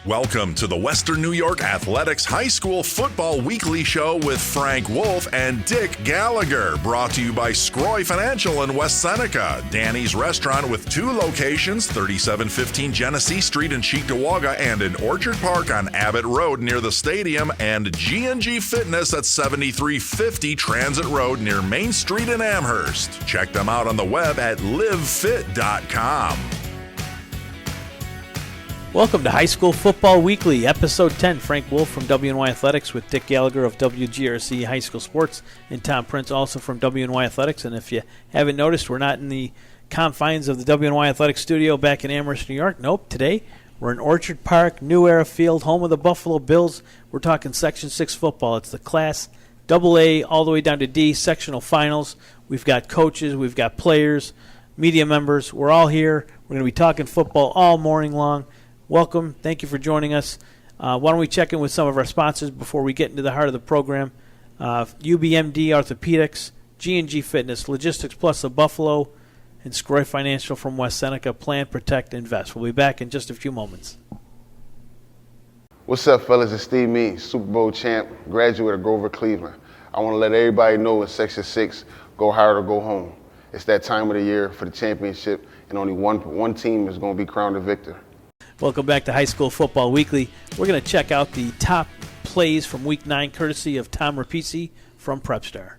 Welcome to the Western New York Athletics High School Football Weekly Show with Frank Wolf and Dick Gallagher, brought to you by Scroy Financial in West Seneca, Danny's Restaurant with 2 locations, 3715 Genesee Street in Cheektowaga and in Orchard Park on Abbott Road near the stadium, and G&G Fitness at 7350 Transit Road near Main Street in Amherst. Check them out on the web at livefit.com. Welcome to High School Football Weekly, Episode 10. Frank Wolf from WNY Athletics with Dick Gallagher of WGRC High School Sports and Tom Prince also from WNY Athletics. And if you haven't noticed, we're not in the confines of the WNY Athletics studio back in Amherst, New York. Nope, today we're in Orchard Park, New Era Field, home of the Buffalo Bills. We're talking Section 6 football. It's the Class AA all the way down to D, sectional finals. We've got coaches, we've got players, media members. We're all here. We're going to be talking football all morning long. Welcome. Thank you for joining us. Why don't we check in with some of our sponsors before we get into the heart of the program. UBMD Orthopedics, G&G Fitness, Logistics Plus of Buffalo, and Scroy Financial from West Seneca. Plan, protect, invest. We'll be back in just a few moments. What's up, fellas? It's Steve Means, Super Bowl champ, graduate of Grover, Cleveland. I want to let everybody know in Section 6, go hard or go home. It's that time of the year for the championship, and only one team is going to be crowned the victor. Welcome back to High School Football Weekly. We're going to check out the top plays from Week 9, courtesy of Tom Repicci from Prepstar.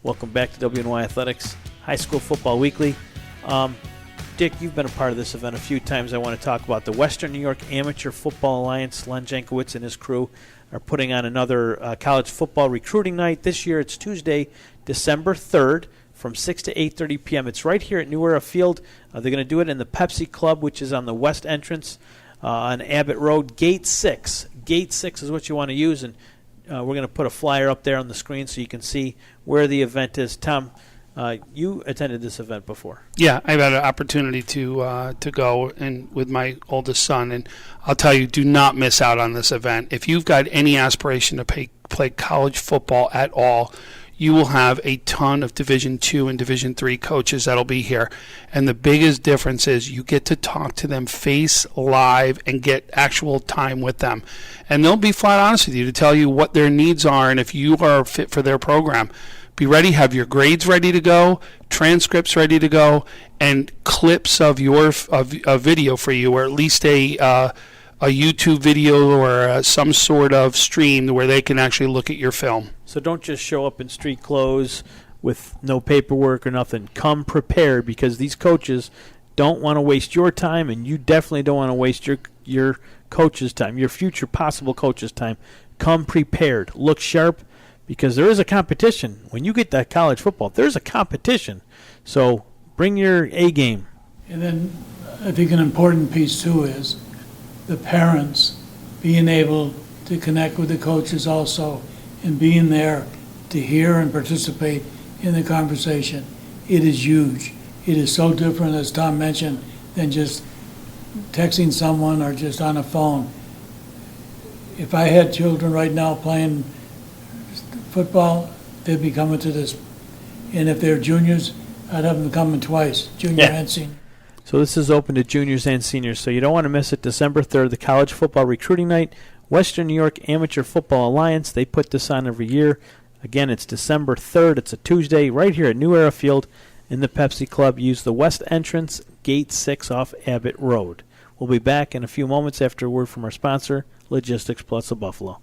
Welcome back to WNY Athletics High School Football Weekly. Dick, you've been a part of this event a few times. I want to talk about the Western New York Amateur Football Alliance. Len Jankowitz and his crew are putting on another college football recruiting night. This year it's Tuesday, December 3rd from 6 to 8:30 p.m. It's right here at New Era Field. They're going to do it in the Pepsi Club, which is on the west entrance on Abbott Road. Gate 6. Gate 6 is what you want to use, and we're going to put a flyer up there on the screen so you can see where the event is. Tom, you attended this event before. Yeah, I've had an opportunity to go and with my oldest son, and I'll tell you, do not miss out on this event. If you've got any aspiration to play college football at all, you will have a ton of Division II and Division III coaches that'll be here. And the biggest difference is you get to talk to them face live and get actual time with them. And they'll be flat honest with you to tell you what their needs are and if you are fit for their program. Be ready, have your grades ready to go, transcripts ready to go, and clips of your a video for you, or at least a YouTube video or some sort of stream where they can actually look at your film. So don't just show up in street clothes with no paperwork or nothing. Come prepared, because these coaches don't want to waste your time, and you definitely don't want to waste your coach's time, your future possible coach's time. Come prepared. Look sharp, because there is a competition. When you get to college football, there's a competition. So bring your A game. And then I think an important piece, too, is the parents being able to connect with the coaches also and being there to hear and participate in the conversation. It is huge. It is so different, as Tom mentioned, than just texting someone or just on a phone. If I had children right now playing football, they'd be coming to this. And if they're juniors, I'd have them coming twice, junior and senior. So this is open to juniors and seniors, so you don't want to miss it. December 3rd, the College Football Recruiting Night. Western New York Amateur Football Alliance, they put this on every year. Again, it's December 3rd. It's a Tuesday right here at New Era Field in the Pepsi Club. Use the west entrance, Gate 6 off Abbott Road. We'll be back in a few moments after a word from our sponsor, Logistics Plus of Buffalo.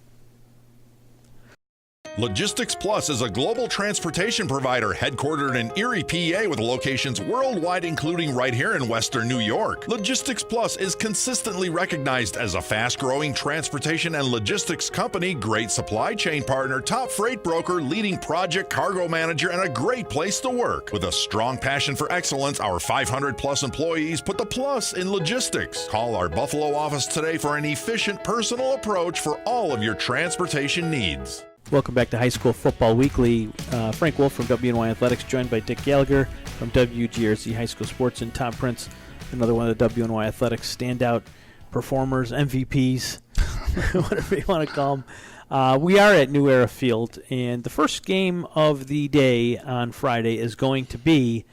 Logistics Plus is a global transportation provider headquartered in Erie, PA, with locations worldwide, including right here in Western New York. Logistics Plus is consistently recognized as a fast-growing transportation and logistics company, great supply chain partner, top freight broker, leading project cargo manager, and a great place to work. With a strong passion for excellence, our 500-plus employees put the plus in logistics. Call our Buffalo office today for an efficient, personal approach for all of your transportation needs. Welcome back to High School Football Weekly. Frank Wolf from WNY Athletics, joined by Dick Gallagher from WGRC High School Sports, and Tom Prince, another one of the WNY Athletics standout performers, MVPs, whatever you want to call them. We are at New Era Field, and the first game of the day on Friday is going to be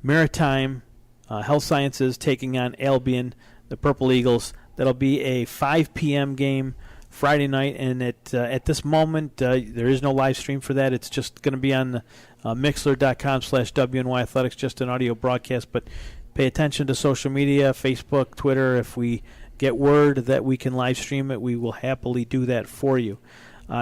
Maritime Health Sciences taking on Albion, the Purple Eagles. That'll be a 5 p.m. game Friday night, and at this moment, there is no live stream for that. It's just going to be on Mixler.com/WNY Athletics, just an audio broadcast. But pay attention to social media, Facebook, Twitter. If we get word that we can live stream it, we will happily do that for you.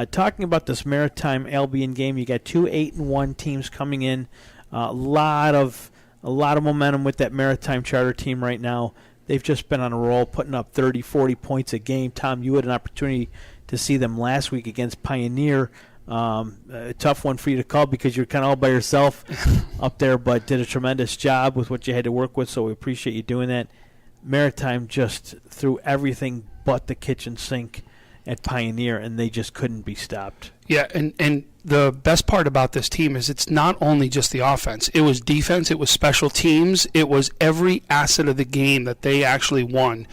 Talking about this Maritime Albion game, you got two 8-1 teams coming in. A lot of momentum with that Maritime Charter team right now. They've just been on a roll, putting up 30, 40 points a game. Tom, you had an opportunity to see them last week against Pioneer. A tough one for you to call because you're kind of all by yourself up there, but did a tremendous job with what you had to work with, so we appreciate you doing that. Maritime just threw everything but the kitchen sink at Pioneer, and they just couldn't be stopped. Yeah, and the best part about this team is it's not only just the offense. It was defense, it was special teams, it was every asset of the game that they actually won.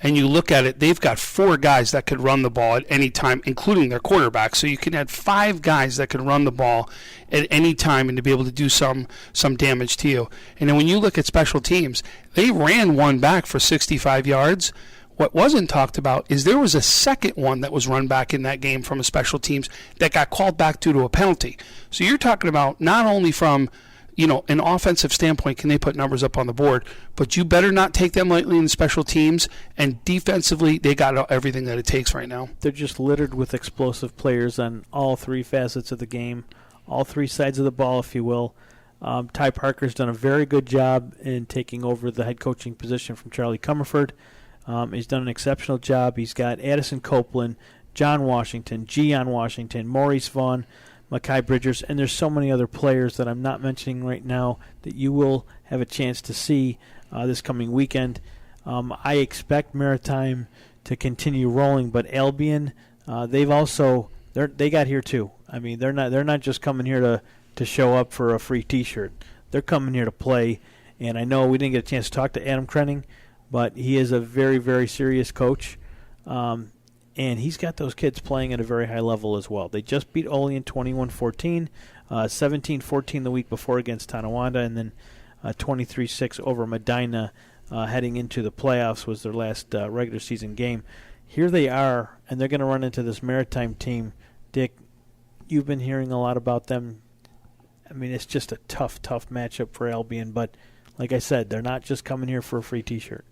And you look at it, they've got 4 guys that could run the ball at any time, including their quarterback. So you can add 5 guys that could run the ball at any time and to be able to do some damage to you. And then when you look at special teams, they ran one back for 65 yards. What wasn't talked about is there was a second one that was run back in that game from a special teams that got called back due to a penalty. So you're talking about not only from, an offensive standpoint, can they put numbers up on the board, but you better not take them lightly in special teams, and defensively, they got everything that it takes right now. They're just littered with explosive players on all 3 facets of the game, all 3 sides of the ball, if you will. Ty Parker's done a very good job in taking over the head coaching position from Charlie Comerford. He's done an exceptional job. He's got Addison Copeland, John Washington, Gian Washington, Maurice Vaughn, Makai Bridgers, and there's so many other players that I'm not mentioning right now that you will have a chance to see this coming weekend. I expect Maritime to continue rolling, but Albion, they got here too. I mean, they're not just coming here to show up for a free T-shirt. They're coming here to play, and I know we didn't get a chance to talk to Adam Krenning, but he is a very, very serious coach, and he's got those kids playing at a very high level as well. They just beat Olean 21-14, 17-14 the week before against Tonawanda, and then 23-6 over Medina heading into the playoffs was their last regular season game. Here they are, and they're going to run into this Maritime team. Dick, you've been hearing a lot about them. I mean, it's just a tough matchup for Albion, but like I said, they're not just coming here for a free T-shirt.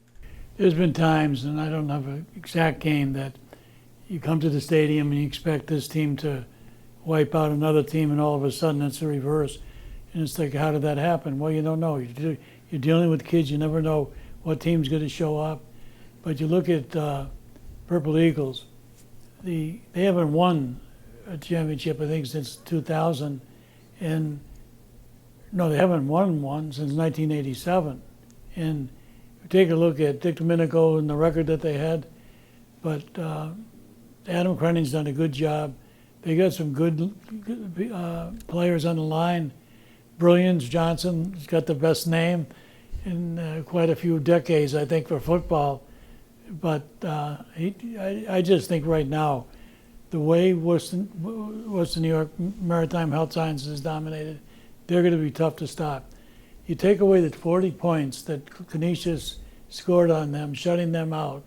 There's been times, and I don't have an exact game, that you come to the stadium and you expect this team to wipe out another team, and all of a sudden it's the reverse. And it's like, how did that happen? Well, you don't know. You're dealing with kids. You never know what team's going to show up. But you look at Purple Eagles, they haven't won a championship, I think, since 2000. And no, they haven't won one since 1987. And take a look at Dick Domenico and the record that they had. But Adam Crenning's done a good job. They got some good players on the line. Brilliance Johnson's got the best name in quite a few decades, I think, for football. But I just think right now, the way Western New York Maritime Health Sciences is dominated, they're going to be tough to stop. You take away the 40 points that Canisius scored on them, shutting them out,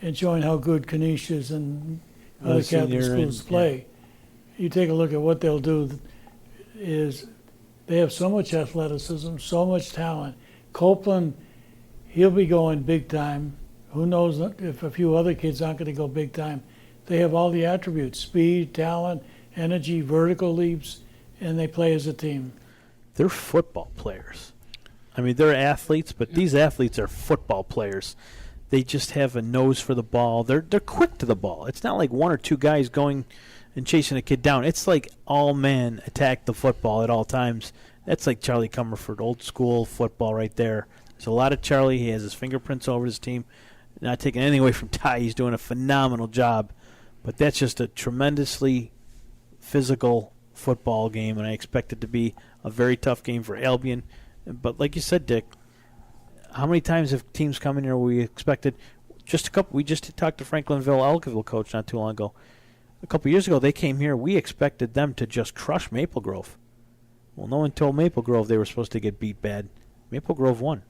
and showing how good Canisius and other Catholic schools play. You take a look at what they'll do is they have so much athleticism, so much talent. Copeland, he'll be going big time. Who knows if a few other kids aren't going to go big time. They have all the attributes: speed, talent, energy, vertical leaps, and they play as a team. They're football players. I mean, they're athletes, but these athletes are football players. They just have a nose for the ball. They're quick to the ball. It's not like one or two guys going and chasing a kid down. It's like all men attack the football at all times. That's like Charlie Comerford, old school football right there. There's a lot of Charlie. He has his fingerprints over his team. Not taking anything away from Ty. He's doing a phenomenal job. But that's just a tremendously physical football game, and I expect it to be a very tough game for Albion. But like you said, Dick, how many times have teams come in here we expected just a couple? We just talked to Franklinville-Elkville coach not too long ago. A couple years ago, they came here. We expected them to just crush Maple Grove. Well, no one told Maple Grove they were supposed to get beat bad. Maple Grove won.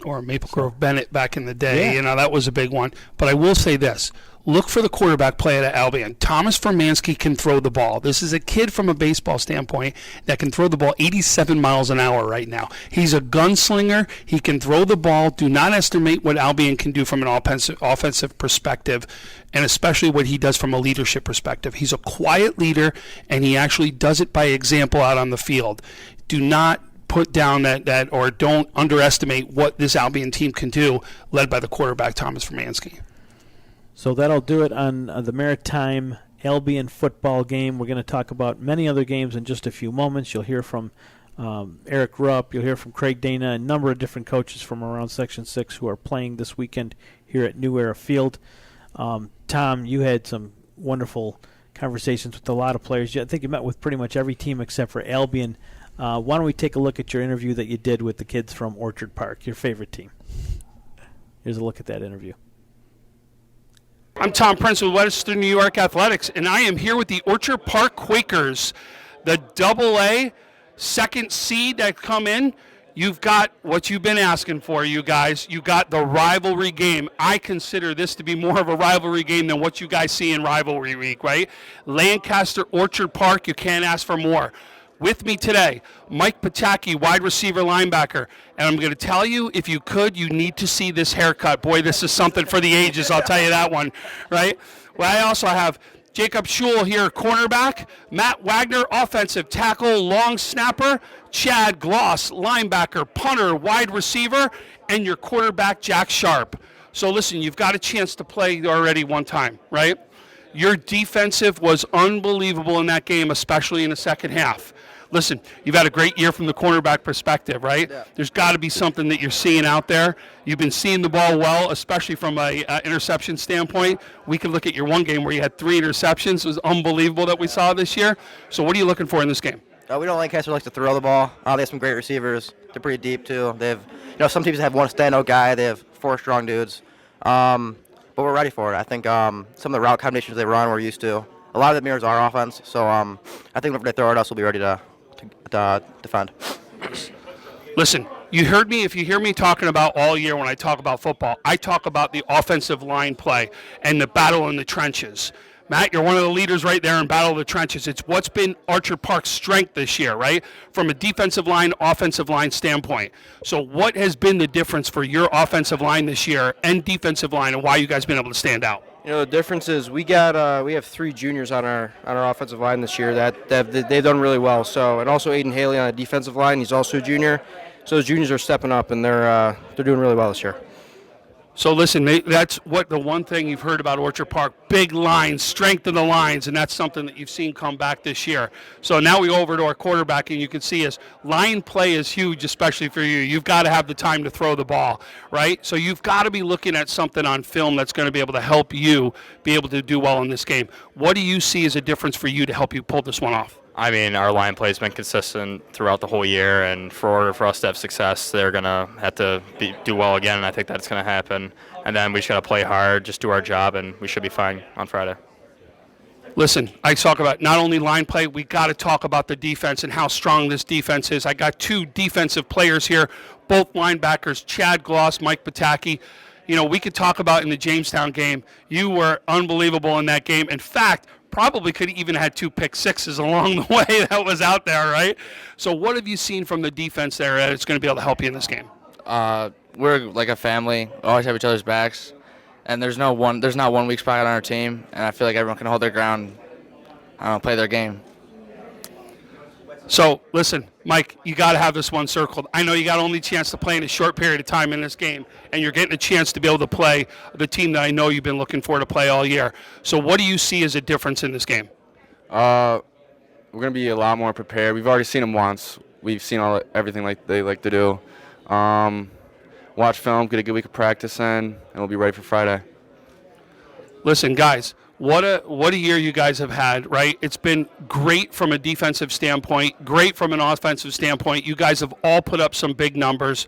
Or Maple Grove Bennett back in the day. Yeah. That was a big one. But I will say this. Look for the quarterback play at Albion. Thomas Formansky can throw the ball. This is a kid from a baseball standpoint that can throw the ball 87 miles an hour right now. He's a gunslinger. He can throw the ball. Do not estimate what Albion can do from an offensive perspective, and especially what he does from a leadership perspective. He's a quiet leader, and he actually does it by example out on the field. Do not put down that or don't underestimate what this Albion team can do, led by the quarterback, Thomas Formansky. So that'll do it on the Maritime Albion football game. We're going to talk about many other games in just a few moments. You'll hear from Eric Rupp. You'll hear from Craig Dana, a number of different coaches from around Section 6 who are playing this weekend here at New Era Field. Tom, you had some wonderful conversations with a lot of players. I think you met with pretty much every team except for Albion. Why don't we take a look at your interview that you did with the kids from Orchard Park, your favorite team. Here's a look at that interview. I'm Tom Prince with Western New York Athletics, and I am here with the Orchard Park Quakers, the AA second seed that come in. You've got what you've been asking for, you guys. You got the rivalry game. I consider this to be more of a rivalry game than what you guys see in rivalry week, right? Lancaster, Orchard Park, you can't ask for more. With me today, Mike Pataki, wide receiver linebacker. And I'm going to tell you, if you could, you need to see this haircut. Boy, this is something for the ages, I'll tell you that one, right? Well, I also have Jacob Schul here, cornerback. Matt Wagner, offensive tackle, long snapper. Chad Gloss, linebacker, punter, wide receiver. And your quarterback, Jack Sharp. So listen, you've got a chance to play already one time, right? Your defensive was unbelievable in that game, especially in the second half. Listen, you've had a great year from the cornerback perspective, right? Yeah. There's got to be something that you're seeing out there. You've been seeing the ball well, especially from an interception standpoint. We can look at your one game where you had 3 interceptions. It was unbelievable that we saw this year. So what are you looking for in this game? We don't Lancaster likes to throw the ball. They have some great receivers. They're pretty deep, too. They have, some teams have one standout guy. They have 4 strong dudes. But we're ready for it. I think some of the route combinations they run we're used to. A lot of it mirrors our offense. So I think whenever they throw at us, we'll be ready to defend. Listen, you heard me. If you hear me talking about all year when I talk about football, I talk about the offensive line play and the battle in the trenches. Matt, you're one of the leaders right there in battle of the trenches. It's what's been Orchard Park's strength this year, right? From a defensive line, offensive line standpoint. So what has been the difference for your offensive line this year and defensive line, and why you guys been able to stand out? The difference is we have 3 juniors on our offensive line this year that they've done really well. So, and also Aiden Haley on the defensive line, he's also a junior. So those juniors are stepping up, and they're doing really well this year. So listen, that's what the one thing you've heard about Orchard Park, big lines, strength in the lines, and that's something that you've seen come back this year. So now we go over to our quarterback, and you can see his line play is huge, especially for you. You've got to have the time to throw the ball, right? So you've got to be looking at something on film that's going to be able to help you be able to do well in this game. What do you see as a difference for you to help you pull this one off? I mean, our line play has been consistent throughout the whole year, and for order for us to have success, they're going to have to do well again, and I think that's going to happen. And then we just got to play hard, just do our job, and we should be fine on Friday. Listen, I talk about not only line play, we got to talk about the defense and how strong this defense is. I got two defensive players here, both linebackers, Chad Gloss, Mike Pataki. You know, we could talk about in the Jamestown game, you were unbelievable in that game. In fact, probably could have even had 2 pick sixes along the way that was out there, right? So what have you seen from the defense there that's going to be able to help you in this game? We're like a family. We always have each other's backs, and there's not one weak spot on our team, and I feel like everyone can hold their ground, play their game. So, listen, Mike, you got to have this one circled. I know you got only a chance to play in a short period of time in this game, and you're getting a chance to be able to play the team that I know you've been looking for to play all year. So what do you see as a difference in this game? We're going to be a lot more prepared. We've already seen them once. We've seen everything like they like to do. Watch film, get a good week of practice in, and we'll be ready for Friday. Listen, guys, what a year you guys have had, right? It's been great from a defensive standpoint, great from an offensive standpoint. You guys have all put up some big numbers.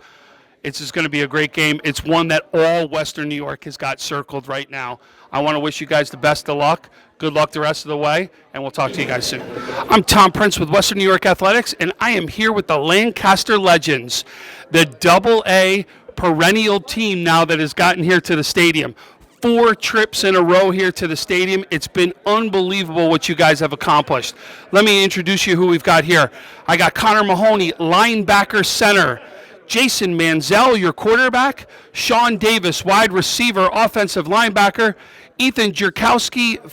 It's just going to be a great game. It's one that all Western New York has got circled right now. I want to wish you guys the best of luck. Good luck the rest of the way, and we'll talk to you guys soon. I'm Tom Prince with Western New York Athletics, and I am here with the Lancaster Legends, the Double-A perennial team now that has gotten here to the stadium. 4 trips in a row here to the stadium. It's been unbelievable what you guys have accomplished. Let me introduce you who we've got here. I got Connor Mahoney, linebacker center. Jason Manziel, your quarterback. Sean Davis, wide receiver, offensive linebacker. Ethan Jerkowski,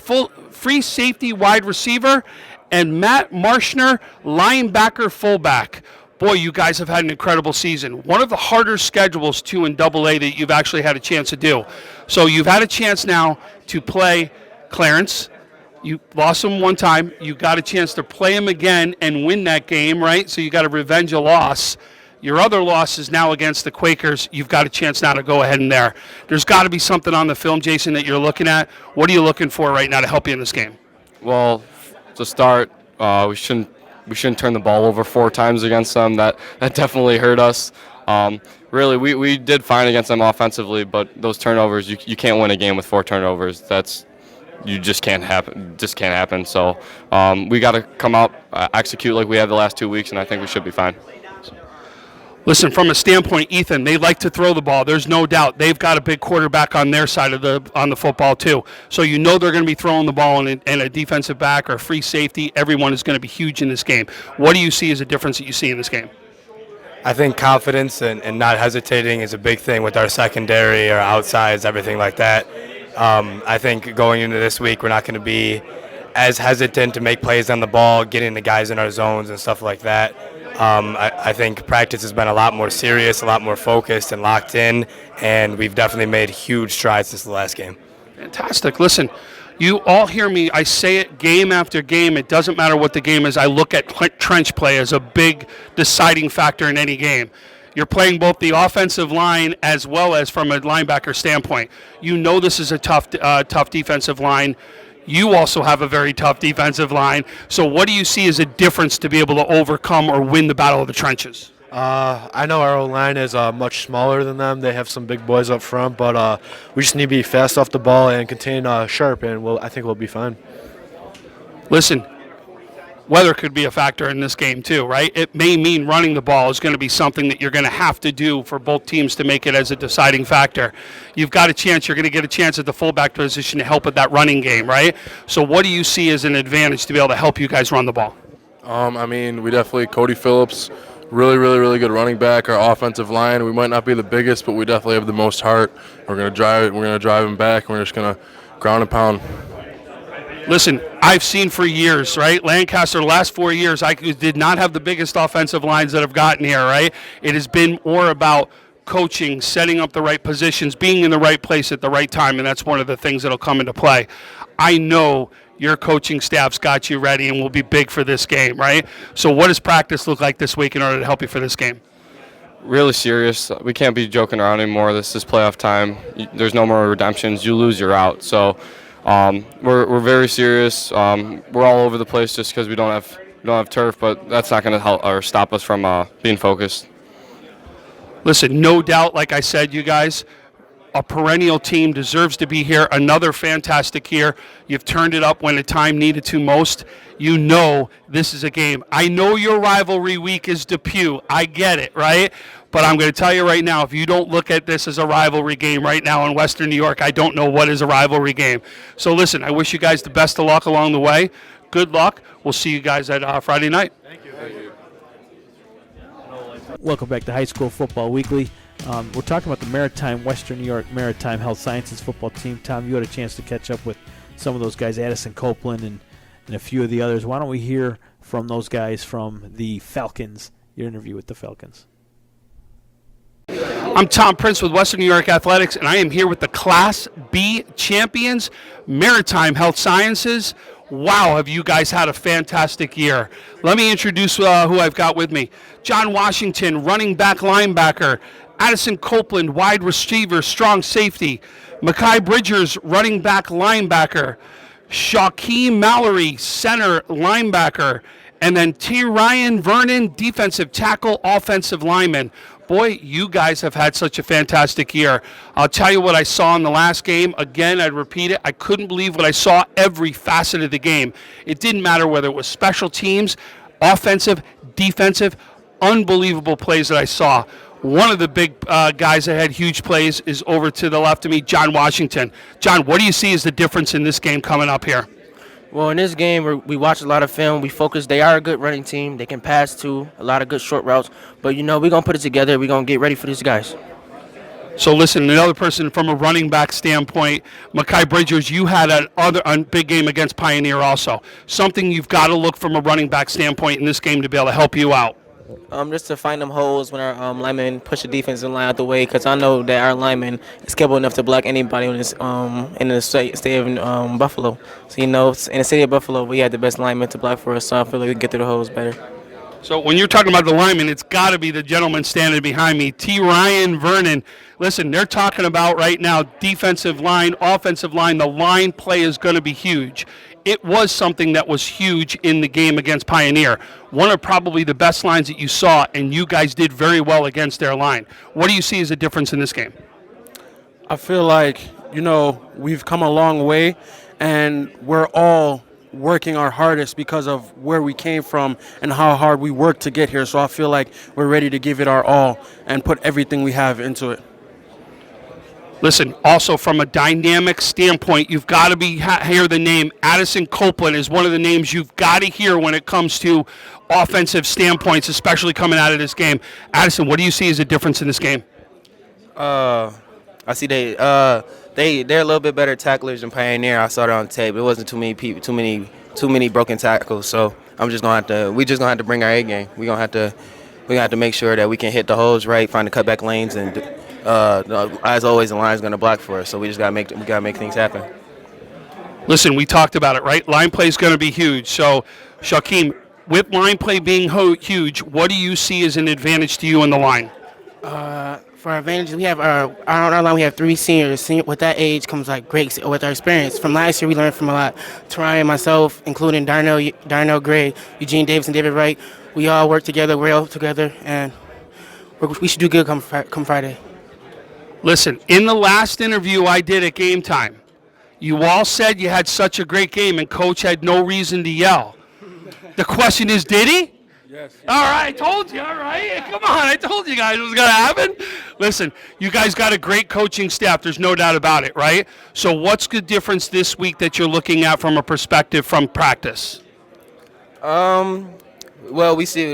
free safety, wide receiver. And Matt Marshner, linebacker, fullback. Boy, you guys have had an incredible season. One of the harder schedules, too, in Double-A that you've actually had a chance to do. So you've had a chance now to play Clarence. You lost him one time. You got a chance to play him again and win that game, right? So you got to revenge a loss. Your other loss is now against the Quakers. You've got a chance now to go ahead in there. There's got to be something on the film, Jason, that you're looking at. What are you looking for right now to help you in this game? Well, to start, we shouldn't turn the ball over 4 times against them. That definitely hurt us. Really, we did fine against them offensively, but those turnovers, you can't win a game with 4 turnovers. Just can't happen. So we got to come out, execute like we have the last 2 weeks, and I think we should be fine. Listen, from a standpoint, Ethan, they like to throw the ball. There's no doubt. They've got a big quarterback on their side of the football, too. So you know they're going to be throwing the ball, and a defensive back or a free safety, everyone is going to be huge in this game. What do you see as a difference that you see in this game? I think confidence and not hesitating is a big thing with our secondary, our outsides, everything like that. I think going into this week, we're not going to be as hesitant to make plays on the ball, getting the guys in our zones and stuff like that. I think practice has been a lot more serious, a lot more focused and locked in, and we've definitely made huge strides since the last game. Fantastic. Listen, you all hear me. I say it game after game. It doesn't matter what the game is. I look at trench play as a big deciding factor in any game. You're playing both the offensive line as well as from a linebacker standpoint. You know this is a tough defensive line. You also have a very tough defensive line. So what do you see as a difference to be able to overcome or win the battle of the trenches? I know our O-line is much smaller than them. They have some big boys up front, but we just need to be fast off the ball and contain sharp, and I think we'll be fine. Listen, weather could be a factor in this game too, right? It may mean running the ball is going to be something that you're going to have to do for both teams to make it as a deciding factor. You've got a chance. You're going to get a chance at the fullback position to help with that running game, right? So what do you see as an advantage to be able to help you guys run the ball? I mean, we definitely, Cody Phillips, really good running back. Our offensive line, we might not be the biggest, but we definitely have the most heart. We're going to drive him back, and we're just going to ground and pound. Listen, I've seen for years, right? Lancaster, the last 4 years, I did not have the biggest offensive lines that have gotten here, right? It has been more about coaching, setting up the right positions, being in the right place at the right time, and that's one of the things that'll come into play. I know your coaching staff's got you ready and will be big for this game, right? So what does practice look like this week in order to help you for this game? Really serious. We can't be joking around anymore. This is playoff time. There's no more redemptions. You lose, you're out. So we're very serious. We're all over the place just because we don't have turf, but that's not going to help or stop us from being focused. Listen, no doubt, like I said, you guys, a perennial team deserves to be here. Another fantastic year. You've turned it up when the time needed to most. You know this is a game. I know your rivalry week is Depew. I get it, right? But I'm going to tell you right now, if you don't look at this as a rivalry game right now in Western New York, I don't know what is a rivalry game. So listen, I wish you guys the best of luck along the way. Good luck. We'll see you guys at Friday night. Thank you. Welcome back to High School Football Weekly. We're talking about the Western New York Maritime Health Sciences football team. Tom, you had a chance to catch up with some of those guys, Addison Copeland and a few of the others. Why don't we hear from those guys from the Falcons, your interview with the Falcons? I'm Tom Prince with Western New York Athletics, and I am here with the Class B champions, Maritime Health Sciences. Wow, have you guys had a fantastic year. Let me introduce who I've got with me. John Washington, running back linebacker. Addison Copeland, wide receiver, strong safety. Makai Bridgers, running back linebacker. Shaquem Mallory, center linebacker. And then T. Ryan Vernon, defensive tackle, offensive lineman. Boy, you guys have had such a fantastic year. I'll tell you what I saw in the last game. Again, I'd repeat it. I couldn't believe what I saw every facet of the game. It didn't matter whether it was special teams, offensive, defensive, unbelievable plays that I saw. One of the big guys that had huge plays is over to the left of me, John Washington. John, what do you see as the difference in this game coming up here? Well, in this game, we watch a lot of film. We focus. They are a good running team. They can pass, too, a lot of good short routes. But, we're going to put it together. We're going to get ready for these guys. So, listen, another person from a running back standpoint, Makai Bridgers, you had a big game against Pioneer also. Something you've got to look from a running back standpoint in this game to be able to help you out. Just to find them holes when our linemen push the defensive line out the way, because I know that our lineman is capable enough to block anybody in the state of Buffalo. So, in the city of Buffalo, we had the best lineman to block for us, so I feel like we can get through the holes better. So when you're talking about the lineman, it's got to be the gentleman standing behind me, T. Ryan Vernon. Listen, they're talking about right now defensive line, offensive line. The line play is going to be huge. It was something that was huge in the game against Pioneer. One of probably the best lines that you saw, and you guys did very well against their line. What do you see as a difference in this game? I feel like, we've come a long way, and we're all working our hardest because of where we came from and how hard we worked to get here. So I feel like we're ready to give it our all and put everything we have into it. Listen, also from a dynamic standpoint, you've got to hear the name Addison Copeland is one of the names you've got to hear when it comes to offensive standpoints, especially coming out of this game. Addison, what do you see as a difference in this game? I see they're a little bit better tacklers than Pioneer. I saw it on tape. It wasn't too many broken tackles. So we just gonna have to bring our A game. We're gonna have to make sure that we can hit the holes right, find the cutback lanes, and as always, the line's gonna block for us. So we gotta make things happen. Listen, we talked about it, right? Line play is going to be huge. So, Shaquem, with line play being huge, what do you see as an advantage to you in the line? For our advantage, we have on our line. We have 3 seniors. With that age comes great with our experience. From last year, we learned from a lot. Ryan, myself, including Darnell Gray, Eugene Davis, and David Wright. We all work together. We're all together, and we should do good come Friday. Listen, in the last interview I did at Game Time, you all said you had such a great game, and Coach had no reason to yell. The question is, did he? Yes. All right, I told you. All right, come on, I told you guys it was going to happen. Listen, you guys got a great coaching staff. There's no doubt about it, right? So what's the difference this week that you're looking at from a perspective from practice? Well, we see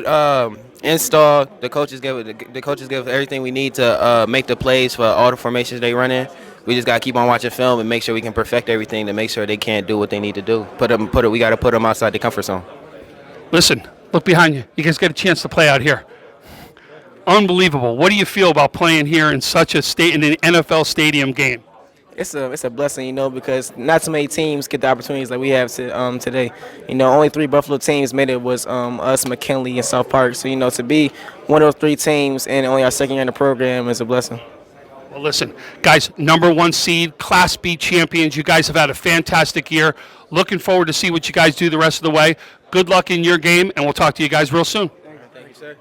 install. The coaches give everything we need to make the plays for all the formations they run in. we just got to keep on watching film and make sure we can perfect everything to make sure they can't do what they need to do. We got to put them outside the comfort zone. Listen, look behind you. You guys get a chance to play out here. Unbelievable. What do you feel about playing here in such a in an NFL stadium game? It's a blessing, because not so many teams get the opportunities like we have today. Only 3 Buffalo teams made it was us, McKinley, and South Park. So, to be one of those 3 teams and only our second year in the program is a blessing. Well, listen, guys, #1 seed, Class B champions. You guys have had a fantastic year. Looking forward to see what you guys do the rest of the way. Good luck in your game, and we'll talk to you guys real soon. Thank you, sir.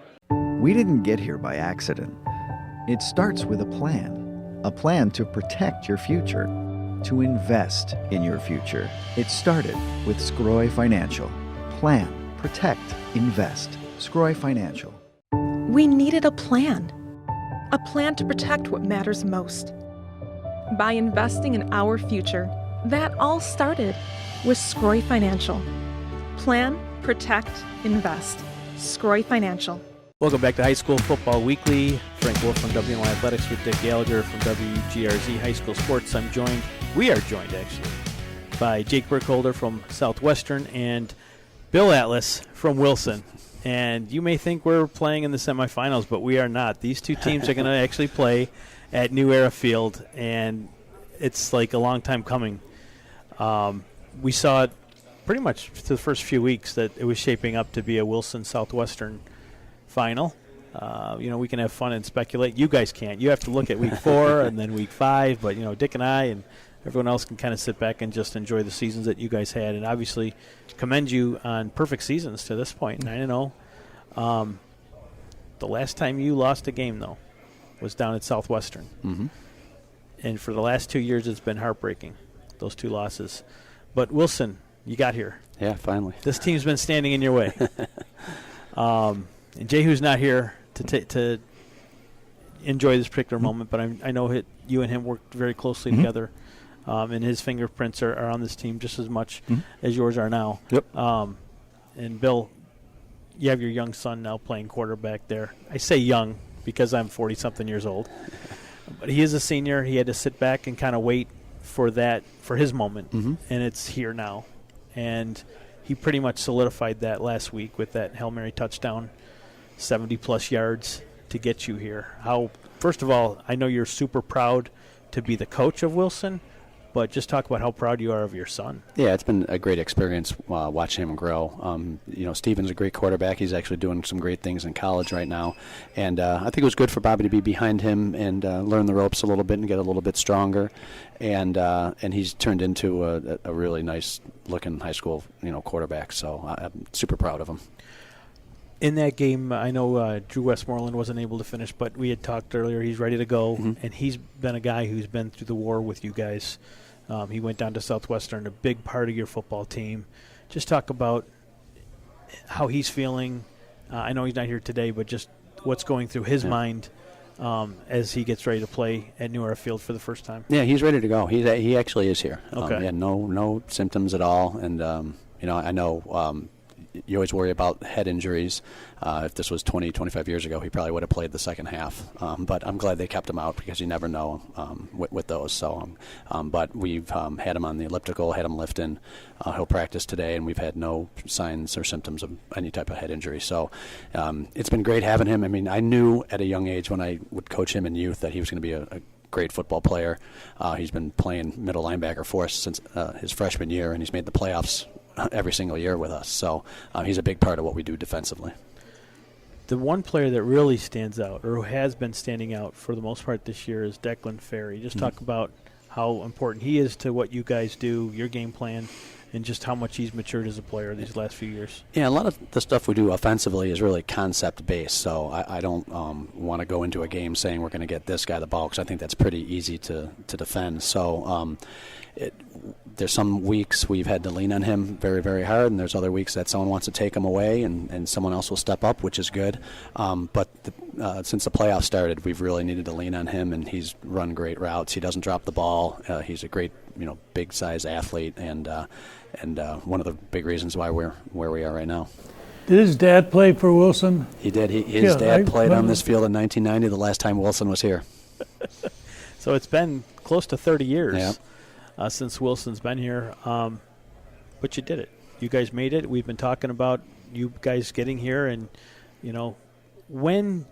We didn't get here by accident. It starts with a plan to protect your future, to invest in your future. It started with Scroy Financial. Plan, protect, invest. Scroy Financial. We needed a plan to protect what matters most. By investing in our future, that all started with Scroy Financial. Plan, protect, invest. Scroy Financial. Welcome back to High School Football Weekly. Frank Wolf from WNY Athletics with Dick Gallagher from WGRZ High School Sports. We are joined actually by Jake Burkholder from Southwestern and Bill Atlas from Wilson. And you may think we're playing in the semifinals, but we are not. These two teams are going to actually play at New Era Field, and it's like a long time coming. We saw it pretty much for the first few weeks that it was shaping up to be a Wilson-Southwestern final. We can have fun and speculate. You guys can't. You have to look at week 4 and then week 5, but, Dick and I and everyone else can kind of sit back and just enjoy the seasons that you guys had, and obviously commend you on perfect seasons to this point, 9-0. The last time you lost a game, though, was down at Southwestern. Mm-hmm. And for the last 2 years, it's been heartbreaking, those 2 losses. But Wilson, you got here. Yeah, finally. This team's been standing in your way. And Jehu's not here to enjoy this particular moment, but I know you and him worked very closely together, and his fingerprints are on this team just as much as yours are now. Yep. And Bill, you have your young son now playing quarterback there. I say young because I'm 40-something years old. But he is a senior. He had to sit back and kind of wait for his moment, and it's here now. And he pretty much solidified that last week with that Hail Mary touchdown, 70-plus yards to get you here. First of all, I know you're super proud to be the coach of Wilson, but just talk about how proud you are of your son. Yeah, it's been a great experience watching him grow. Steven's a great quarterback. He's actually doing some great things in college right now. And I think it was good for Bobby to be behind him and learn the ropes a little bit and get a little bit stronger. And he's turned into a really nice-looking high school quarterback. So I'm super proud of him. In that game, I know Drew Westmoreland wasn't able to finish, but we had talked earlier. He's ready to go, and he's been a guy who's been through the war with you guys. He went down to Southwestern, a big part of your football team. Just talk about how he's feeling. I know he's not here today, but just what's going through his mind as he gets ready to play at New Era Field for the first time. Yeah, he's ready to go. He actually is here. Okay. Yeah, no symptoms at all, and I know. You always worry about head injuries. If this was 20, 25 years ago, he probably would have played the second half. But I'm glad they kept him out because you never know with those. So, but we've had him on the elliptical, had him lifting. He'll practice today, and we've had no signs or symptoms of any type of head injury. So it's been great having him. I mean, I knew at a young age when I would coach him in youth that he was going to be a great football player. He's been playing middle linebacker for us since his freshman year, and he's made the playoffs every single year with us. So he's a big part of what we do defensively. The one player that really stands out, or who has been standing out for the most part this year, is Declan Ferry. Just talk about how important he is to what you guys do, your game plan, and just how much he's matured as a player these last few years. Yeah, a lot of the stuff we do offensively is really concept-based, so I don't want to go into a game saying we're going to get this guy the ball because I think that's pretty easy to defend. So there's some weeks we've had to lean on him very, very hard, and there's other weeks that someone wants to take him away and someone else will step up, which is good. But since the playoffs started, we've really needed to lean on him, and he's run great routes. He doesn't drop the ball. He's a great, big-size athlete, and one of the big reasons why we're where we are right now. Did his dad play for Wilson? He did. His dad played on this field in 1990, the last time Wilson was here. So it's been close to 30 years Yeah. Since Wilson's been here. But you did it. You guys made it. We've been talking about you guys getting here. And, when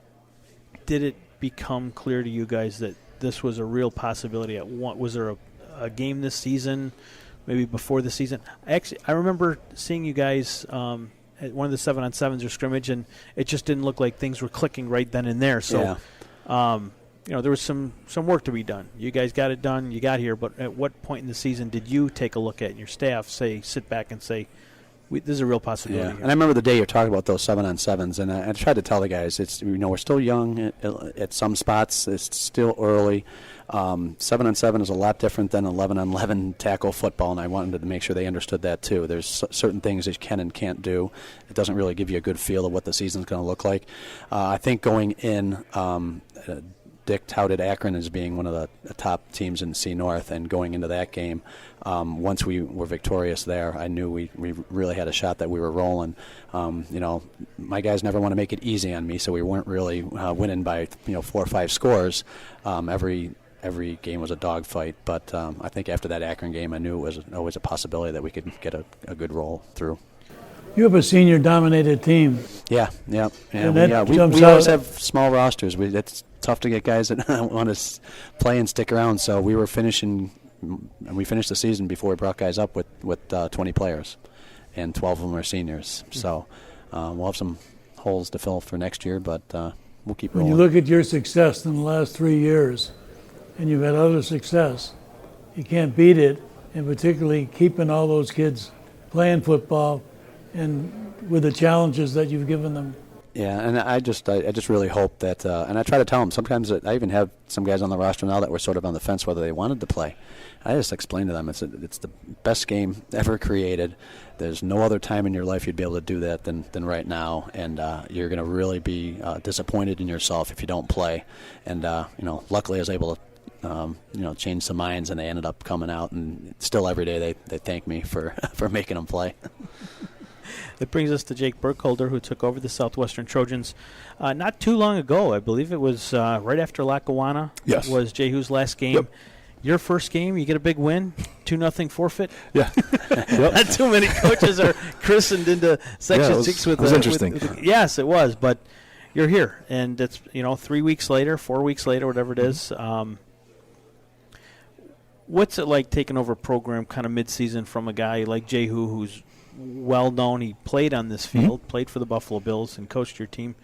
did it become clear to you guys that this was a real possibility? Was there a game this season, maybe before the season? Actually, I remember seeing you guys at one of the 7-on-7s or scrimmage, and it just didn't look like things were clicking right then and there. So, there was some work to be done. You guys got it done. You got here. But at what point in the season did you take a look at and your staff sit back and say, this is a real possibility? Yeah, here. and I remember the day you're talking about those 7-on-7s, and I tried to tell the guys, we're still young at some spots. It's still early. 7-on-7 is a lot different than 11-on-11 tackle football, and I wanted to make sure they understood that too. There's certain things that you can and can't do. It doesn't really give you a good feel of what the season's going to look like. I think going in, Dick touted Akron as being one of the top teams in C North, and going into that game, once we were victorious there, I knew we really had a shot that we were rolling. My guys never want to make it easy on me, so we weren't really winning by 4 or 5 scores. Every game was a dogfight, but I think after that Akron game, I knew it was always a possibility that we could get a good roll through. You have a senior-dominated team. Yeah. And we always have small rosters. It's tough to get guys that want to play and stick around. So we finished the season before we brought guys up with 20 players, and 12 of them are seniors. So we'll have some holes to fill for next year, but we'll keep rolling. When you look at your success in the last 3 years, and you've had other success, you can't beat it, and particularly keeping all those kids playing football and with the challenges that you've given them. Yeah, and I just really hope that, and I try to tell them, sometimes I even have some guys on the roster now that were sort of on the fence whether they wanted to play. I just explain to them it's the best game ever created. There's no other time in your life you'd be able to do that than right now, and you're going to really be disappointed in yourself if you don't play. And luckily I was able to change some minds, and they ended up coming out, and still every day they thank me for making them play. That brings us to Jake Burkholder, who took over the Southwestern Trojans not too long ago. I believe it was right after Lackawanna. Yes. Was Jehu's last game. Yep. Your first game, you get a big win, 2-0 forfeit. Yeah. Not too many coaches are christened into Section 6 with. It was interesting. Yes, it was, but you're here, and it's 3 weeks later, 4 weeks later, whatever it is. What's it like taking over a program kind of mid-season from a guy like Jehu, who's well known? He played on this field, played for the Buffalo Bills, and coached your team,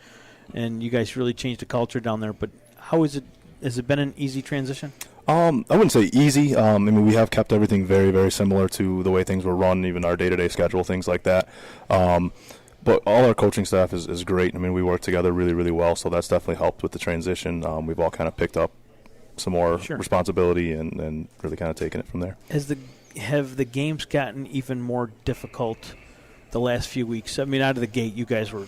and you guys really changed the culture down there. But how is it? Has it been an easy transition? I wouldn't say easy. We have kept everything very, very similar to the way things were run, even our day-to-day schedule, things like that. But all our coaching staff is great. We work together really, really well, so that's definitely helped with the transition. We've all kind of picked up some more responsibility and really kind of taken it from there. Have the games gotten even more difficult the last few weeks? Out of the gate, you guys were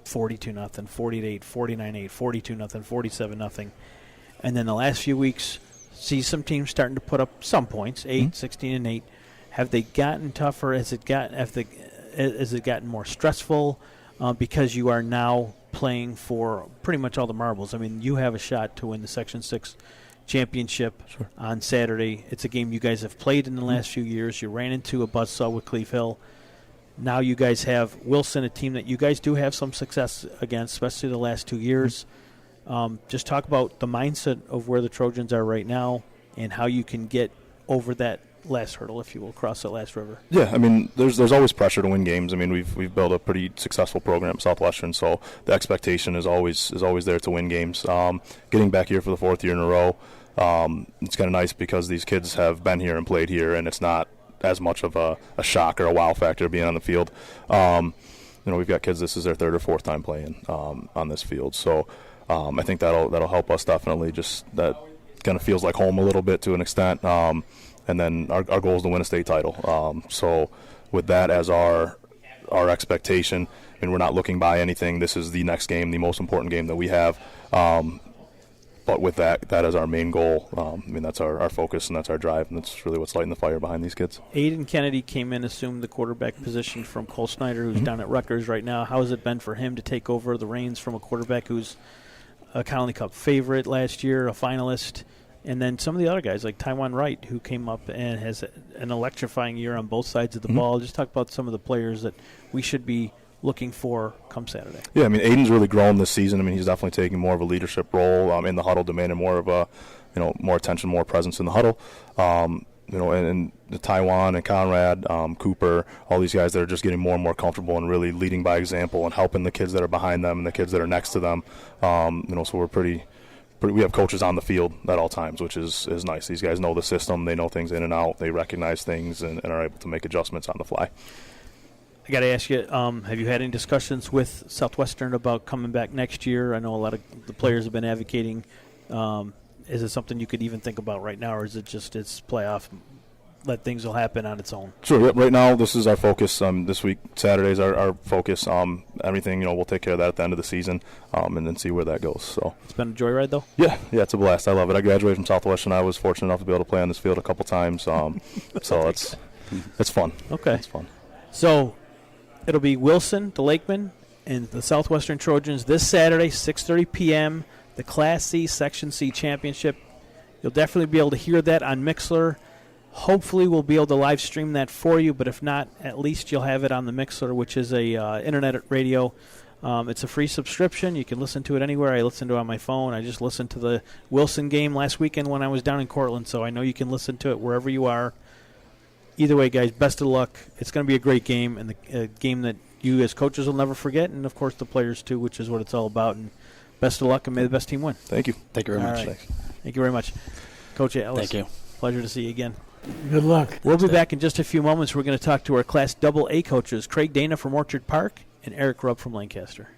42-0, 48, 49-8, 42-0, 47-0. And then the last few weeks, see some teams starting to put up some points, 8, 16-8. Have they gotten tougher? Has it gotten more stressful because you are now playing for pretty much all the marbles? You have a shot to win the Section 6 championship on Saturday. It's a game you guys have played in the last few years. You ran into a buzzsaw with Cleve Hill. Now you guys have Wilson, a team that you guys do have some success against, especially the last 2 years. Just talk about the mindset of where the Trojans are right now and how you can get over that last hurdle, if you will, cross that last river. Yeah, there's always pressure to win games. We've built a pretty successful program at Southwestern, so the expectation is always there to win games. Getting back here for the 4th year in a row, it's kind of nice because these kids have been here and played here, and it's not as much of a shock or a wow factor being on the field. We've got kids, this is their 3rd or 4th time playing on this field, so I think that'll help us definitely. Just that kind of feels like home a little bit to an extent. And then our goal is to win a state title. So with that as our expectation, we're not looking by anything. This is the next game, the most important game that we have. But with that as our main goal, that's our focus and that's our drive, and that's really what's lighting the fire behind these kids. Aiden Kennedy came in, assumed the quarterback position from Cole Snyder, who's down at Rutgers right now. How has it been for him to take over the reins from a quarterback who's a Connolly Cup favorite last year, a finalist? And then some of the other guys like Taiwan Wright, who came up and has an electrifying year on both sides of the ball. Just talk about some of the players that we should be looking for come Saturday. Yeah, I mean, Aiden's really grown this season. I mean, he's definitely taking more of a leadership role in the huddle, demanding more of a, more attention, more presence in the huddle. And the Taiwan and Conrad, Cooper, all these guys that are just getting more and more comfortable and really leading by example and helping the kids that are behind them and the kids that are next to them. So we're we have coaches on the field at all times, which is nice. These guys know the system. They know things in and out. They recognize things and are able to make adjustments on the fly. I got to ask you, have you had any discussions with Southwestern about coming back next year? I know a lot of the players have been advocating. Is it something you could even think about right now, or is it just it's playoff, let things will happen on its own? Sure. Right now, this is our focus. This week, Saturday's our focus. Everything, we'll take care of that at the end of the season, and then see where that goes. So it's been a joyride, though. Yeah, it's a blast. I love it. I graduated from Southwestern. I was fortunate enough to be able to play on this field a couple times. So it's fun. Okay, it's fun. So it'll be Wilson, the Lakemen, and the Southwestern Trojans this Saturday, 6:30 p.m. The Class C Section C Championship. You'll definitely be able to hear that on Mixlr. Hopefully we'll be able to live stream that for you, but if not, at least you'll have it on the Mixlr, which is a internet radio. It's a free subscription. You can listen to it anywhere. I listen to it on my phone. I just listened to the Wilson game last weekend when I was down in Cortland, so I know you can listen to it wherever you are. Either way, guys, best of luck. It's going to be a great game, and a game that you as coaches will never forget, and, of course, the players too, which is what it's all about. And best of luck, and may the best team win. Thank you. Thank you very much. Right. Thank you very much. Coach Ellis. Thank you. Pleasure to see you again. Good luck. We'll be back in just a few moments. We're going to talk to our Class AA coaches, Craig Dana from Orchard Park and Eric Rubb from Lancaster.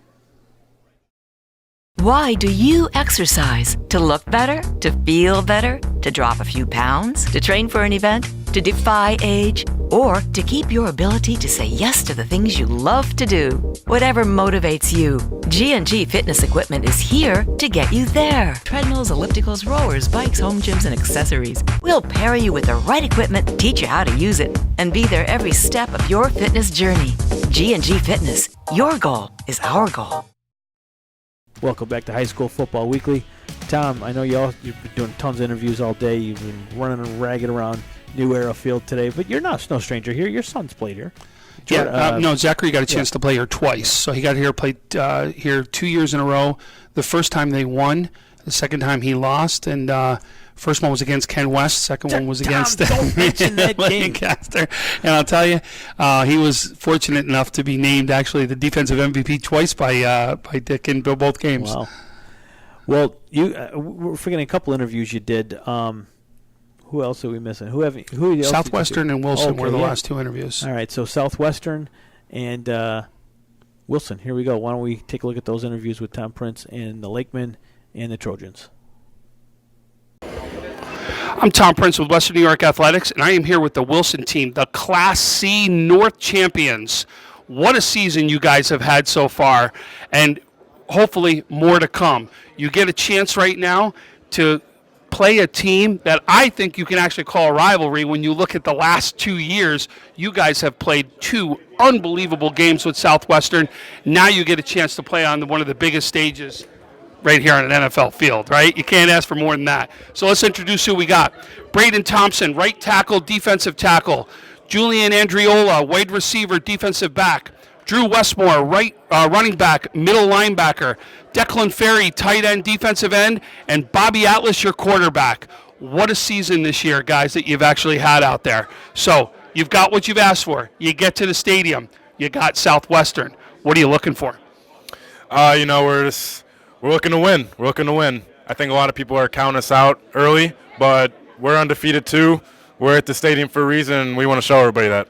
Why do you exercise? To look better? To feel better? To drop a few pounds? To train for an event? To defy age? Or to keep your ability to say yes to the things you love to do? Whatever motivates you, G&G Fitness Equipment is here to get you there. Treadmills, ellipticals, rowers, bikes, home gyms, and accessories. We'll pair you with the right equipment, teach you how to use it, and be there every step of your fitness journey. G&G Fitness. Your goal is our goal. Welcome back to High School Football Weekly. Tom, I know you've been doing tons of interviews all day. You've been running ragged around New Arrow Field today, but you're no stranger here. Your son's played here. No, Zachary got a chance to play here twice. So he got here, played here 2 years in a row. The first time they won, the second time he lost, and first one was against Ken West. Second one was against Lancaster. And I'll tell you, he was fortunate enough to be named actually the defensive MVP twice by Dick in both games. Wow. Well, we're forgetting a couple interviews you did. Who else are we missing? Who else Southwestern and Wilson were the last two interviews. All right, so Southwestern and Wilson. Here we go. Why don't we take a look at those interviews with Tom Prince and the Lakemen and the Trojans. I'm Tom Prince with Western New York Athletics, and I am here with the Wilson team, the Class C North champions. What a season you guys have had so far, and hopefully more to come. You get a chance right now to play a team that I think you can actually call a rivalry. When you look at the last 2 years, you guys have played two unbelievable games with Southwestern. Now you get a chance to play on one of the biggest stages right here on an NFL field, right? You can't ask for more than that. So let's introduce who we got. Braden Thompson, right tackle, defensive tackle. Julian Andriola, wide receiver, defensive back. Drew Westmore, running back, middle linebacker. Declan Ferry, tight end, defensive end. And Bobby Atlas, your quarterback. What a season this year, guys, that you've actually had out there. So you've got what you've asked for. You get to the stadium. You got Southwestern. What are you looking for? We're looking to win. We're looking to win. I think a lot of people are counting us out early, but we're undefeated too. We're at the stadium for a reason, and we want to show everybody that.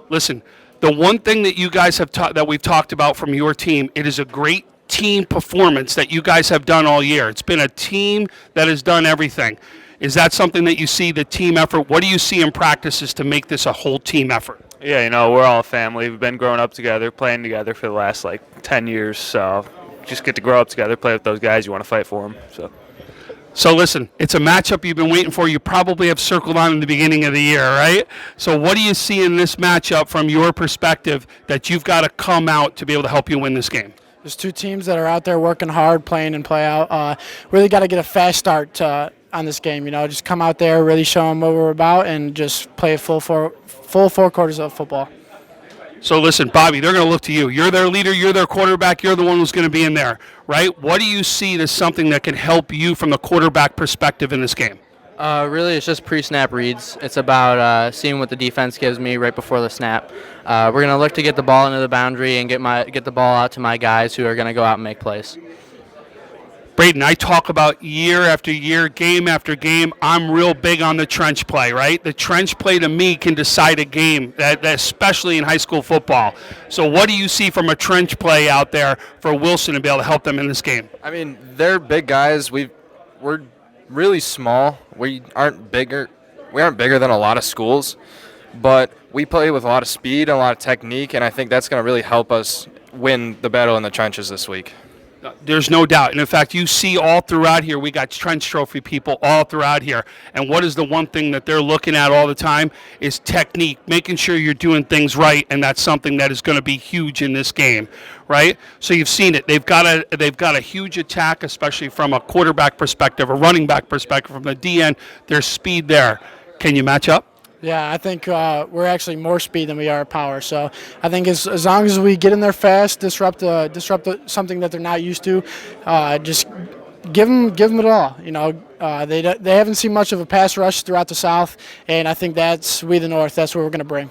Listen, the one thing that you guys have that we've talked about from your team, it is a great team performance that you guys have done all year. It's been a team that has done everything. Is that something that you see, the team effort? What do you see in practices to make this a whole team effort? Yeah, we're all a family. We've been growing up together, playing together for the last 10 years. So just get to grow up together, play with those guys. You want to fight for them. So listen, it's a matchup you've been waiting for. You probably have circled on in the beginning of the year, right? So what do you see in this matchup from your perspective that you've got to come out to be able to help you win this game? There's two teams that are out there working hard, playing and play out. Really got to get a fast start to on this game. Just come out there, really show them what we're about, and just play a full four quarters of football. So listen, Bobby, they're going to look to you. You're their leader. You're their quarterback. You're the one who's going to be in there, right? What do you see as something that can help you from the quarterback perspective in this game? Really, it's just pre-snap reads. It's about seeing what the defense gives me right before the snap. We're going to look to get the ball into the boundary and get the ball out to my guys who are going to go out and make plays. Braden, I talk about year after year, game after game. I'm real big on the trench play, right? The trench play to me can decide a game, that especially in high school football. So what do you see from a trench play out there for Wilson to be able to help them in this game? I mean, they're big guys. We're really small. We aren't bigger than a lot of schools, but we play with a lot of speed and a lot of technique, and I think that's going to really help us win the battle in the trenches this week. There's no doubt. And in fact, you see all throughout here, we got trench trophy people all throughout here. And what is the one thing that they're looking at all the time is technique, making sure you're doing things right. And that's something that is going to be huge in this game, right? So you've seen it. They've got a huge attack, especially from a quarterback perspective, a running back perspective, from the DN. There's speed there. Can you match up? Yeah, I think we're actually more speed than we are power. So I think as long as we get in there fast, disrupt something that they're not used to, just give them it all. They haven't seen much of a pass rush throughout the South, and I think we the North. That's what we're going to bring.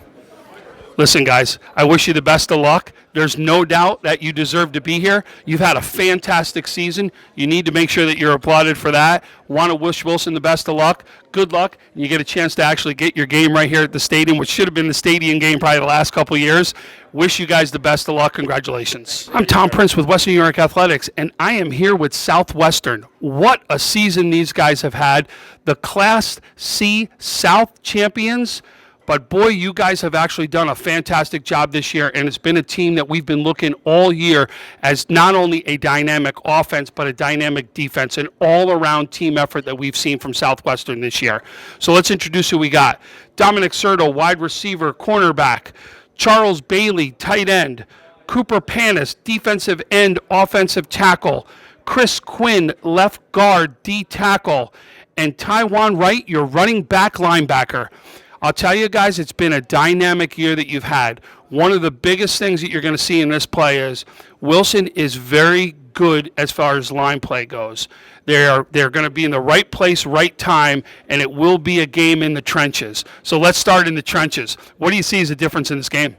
Listen, guys, I wish you the best of luck. There's no doubt that you deserve to be here. You've had a fantastic season. You need to make sure that you're applauded for that. Want to wish Wilson the best of luck. Good luck. And you get a chance to actually get your game right here at the stadium, which should have been the stadium game probably the last couple of years. Wish you guys the best of luck. Congratulations. I'm Tom Prince with Western New York Athletics, and I am here with Southwestern. What a season these guys have had. The Class C South champions. But, boy, you guys have actually done a fantastic job this year, and it's been a team that we've been looking all year as not only a dynamic offense but a dynamic defense, an all-around team effort that we've seen from Southwestern this year. So let's introduce who we got. Dominic Serto, wide receiver, cornerback. Charles Bailey, tight end. Cooper Panis, defensive end, offensive tackle. Chris Quinn, left guard, D tackle. And Taiwan Wright, your running back linebacker. I'll tell you guys, it's been a dynamic year that you've had. One of the biggest things that you're going to see in this play is Wilson is very good as far as line play goes. They're going to be in the right place, right time, and it will be a game in the trenches. So let's start in the trenches. What do you see as a difference in this game?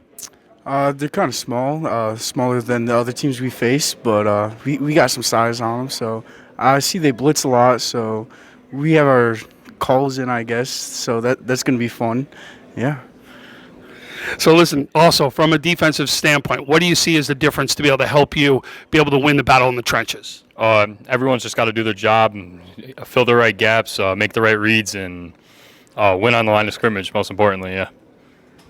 They're kind of small, smaller than the other teams we face, but we got some size on them. So I see they blitz a lot, so we have our calls in, I guess, so that's going to be fun. Yeah. So listen, also from a defensive standpoint, what do you see as the difference to be able to help you be able to win the battle in the trenches? Everyone's just got to do their job and fill the right gaps, make the right reads, and win on the line of scrimmage, most importantly, yeah.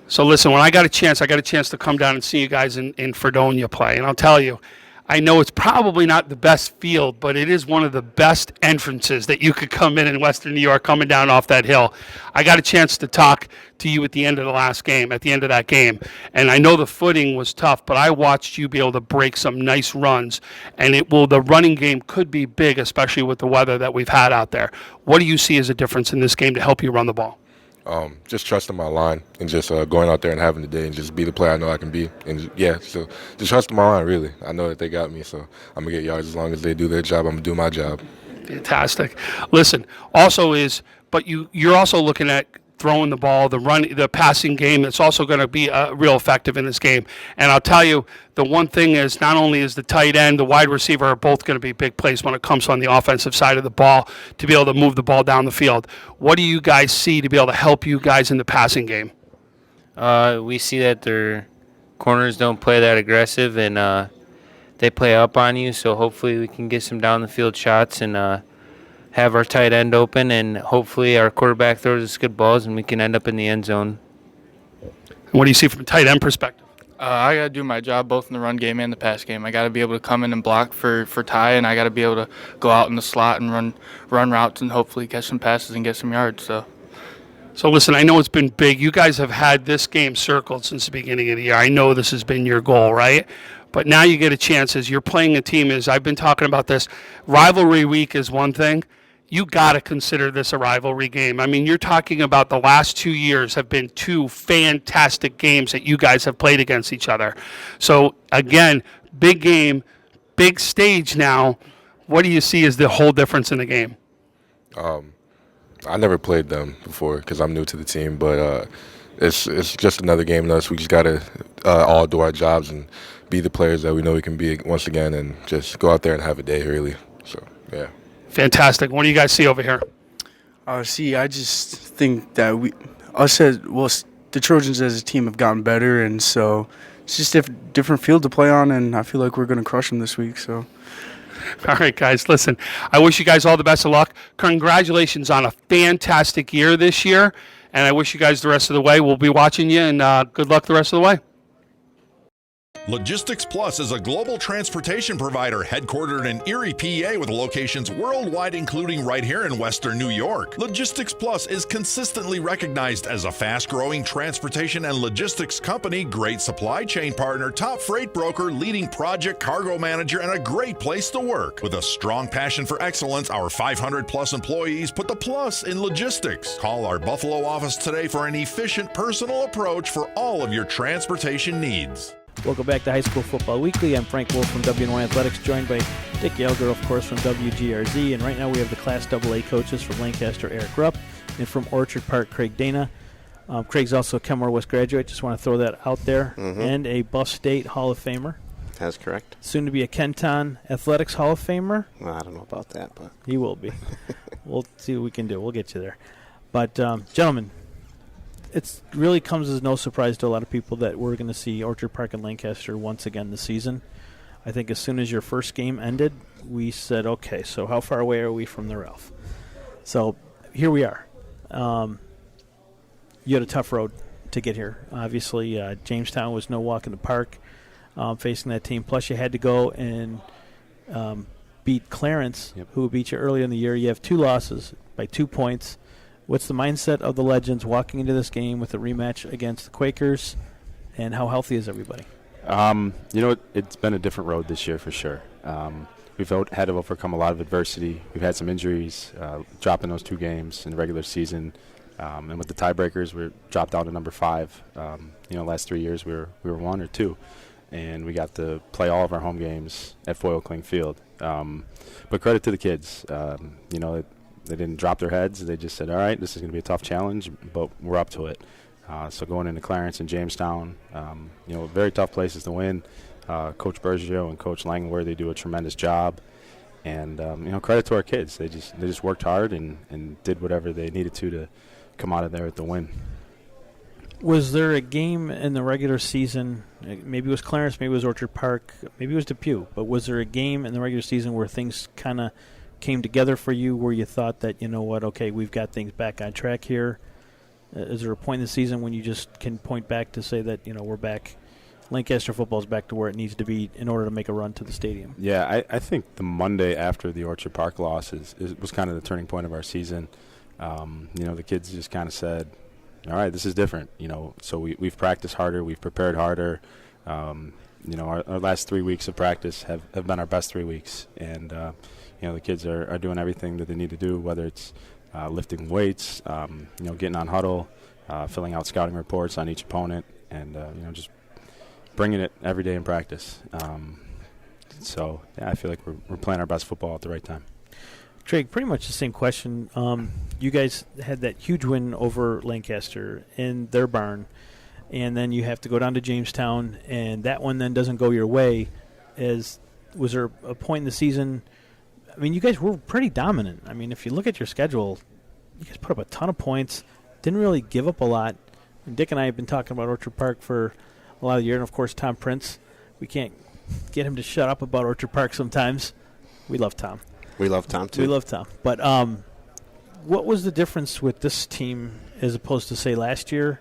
So listen, when I got a chance to come down and see you guys in Fredonia play, and I'll tell you, I know it's probably not the best field, but it is one of the best entrances that you could come in Western New York, coming down off that hill. I got a chance to talk to you at the end of that game, and I know the footing was tough, but I watched you be able to break some nice runs, and the running game could be big, especially with the weather that we've had out there. What do you see as a difference in this game to help you run the ball? Just trusting my line and just going out there and having the day and just be the player I know I can be. And so just trusting my line, really. I know that they got me, so I'm going to get yards as long as they do their job. I'm going to do my job. Fantastic. Listen, you're also looking at throwing the ball, the passing game. It's also going to be real effective in this game. And I'll tell you, the one thing is not only is the tight end, the wide receiver are both going to be big plays when it comes on the offensive side of the ball to be able to move the ball down the field. What do you guys see to be able to help you guys in the passing game? We see that their corners don't play that aggressive, and they play up on you, so hopefully we can get some down the field shots and have our tight end open, and hopefully our quarterback throws us good balls and we can end up in the end zone. What do you see from a tight end perspective? I got to do my job both in the run game and the pass game. I got to be able to come in and block for Ty, and I got to be able to go out in the slot and run routes and hopefully catch some passes and get some yards. So listen, I know it's been big. You guys have had this game circled since the beginning of the year. I know this has been your goal, right? But now you get a chance as you're playing a team, as I've been talking about this. Rivalry week is one thing. you got to consider this a rivalry game. I mean, you're talking about the last 2 years have been 2 fantastic games that you guys have played against each other. So, again, big game, big stage now. What do you see as the whole difference in the game? I never played them before because I'm new to the team, but it's just another game to us. We just got to all do our jobs and be the players that we know we can be once again and just go out there and have a day, really. So, yeah. Fantastic. What do you guys see over here? I just think that the Trojans as a team have gotten better, and so it's just a different field to play on, and I feel like we're going to crush them this week. So. All right, guys, listen, I wish you guys all the best of luck. Congratulations on a fantastic year this year, and I wish you guys the rest of the way. We'll be watching you, and good luck the rest of the way. Logistics Plus is a global transportation provider headquartered in Erie, PA, with locations worldwide, including right here in Western New York. Logistics Plus is consistently recognized as a fast-growing transportation and logistics company, great supply chain partner, top freight broker, leading project cargo manager, and a great place to work. With a strong passion for excellence, our 500-plus employees put the plus in logistics. Call our Buffalo office today for an efficient, personal approach for all of your transportation needs. Welcome back to High School Football Weekly. I'm Frank Wolf from WNY Athletics, joined by Dick Gallagher, of course, from WGRZ. And right now we have the Class AA coaches from Lancaster, Eric Rupp, and from Orchard Park, Craig Dana. Craig's also a Kenmore West graduate. Just want to throw that out there. And a Buff State Hall of Famer. That's correct. Soon to be a Kenton Athletics Hall of Famer. Well, I don't know about that, but he will be. We'll see what we can do. We'll get you there. But, gentlemen, it really comes as no surprise to a lot of people that we're going to see Orchard Park and Lancaster once again this season. I think as soon as your first game ended, we said, okay, so how far away are we from the Ralph? So here we are. You had a tough road to get here. Obviously, Jamestown was no walk in the park facing that team. Plus, you had to go and beat Clarence, who beat you earlier in the year. You have 2 losses by 2 points. What's the mindset of the Legends walking into this game with a rematch against the Quakers, and how healthy is everybody? It's been a different road this year for sure. We've had to overcome a lot of adversity. We've had some injuries, dropping those 2 games in the regular season. And with the tiebreakers, we dropped down to number 5. Last 3 years we were 1 or 2. And we got to play all of our home games at Foyle Kling Field. But credit to the kids. They didn't drop their heads. They just said, all right, this is going to be a tough challenge, but we're up to it. So going into Clarence and Jamestown, very tough places to win. Coach Bergio and Coach Langworth, they do a tremendous job. And, credit to our kids. They just worked hard and did whatever they needed to come out of there with the win. Was there a game in the regular season, maybe it was Clarence, maybe it was Orchard Park, maybe it was Depew, but was there a game in the regular season where things kind of came together for you, where you thought that, okay, we've got things back on track here? Is there a point in the season when you just can point back to say that, we're back, Lancaster football is back to where it needs to be in order to make a run to the stadium? Yeah, I think the Monday after the Orchard Park loss was kind of the turning point of our season. The kids just kind of said, all right, this is different. So we've practiced harder, we've prepared harder. Our last 3 weeks of practice have been our best 3 weeks. And, the kids are doing everything that they need to do, whether it's lifting weights, getting on huddle, filling out scouting reports on each opponent, and, just bringing it every day in practice. I feel like we're playing our best football at the right time. Craig, pretty much the same question. You guys had that huge win over Lancaster in their barn, and then you have to go down to Jamestown, and that one then doesn't go your way. Was there a point in the season – I mean, you guys were pretty dominant. I mean, if you look at your schedule, you guys put up a ton of points, didn't really give up a lot. And Dick and I have been talking about Orchard Park for a lot of the year, and, of course, Tom Prince. We can't get him to shut up about Orchard Park sometimes. We love Tom. We love Tom, too. We love Tom. But what was the difference with this team as opposed to, say, last year?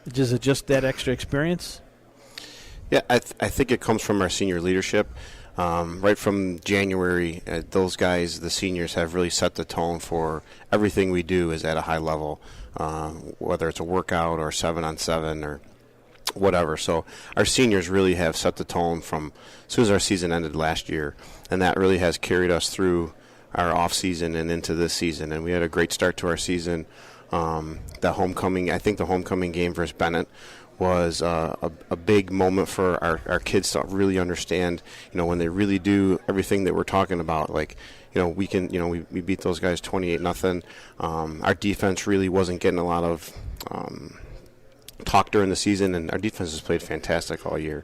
Is it just that extra experience? Yeah, I think it comes from our senior leadership. Right from January, those guys, the seniors, have really set the tone for everything we do is at a high level, whether it's a workout or 7-on-7 or whatever. So our seniors really have set the tone from as soon as our season ended last year, and that really has carried us through off season and into this season, and we had a great start to our season. The homecoming game versus Bennett was a big moment for our kids to really understand, when they really do everything that we're talking about, like, we can, we beat those guys 28-0. Our defense really wasn't getting a lot of talk during the season, and our defense has played fantastic all year.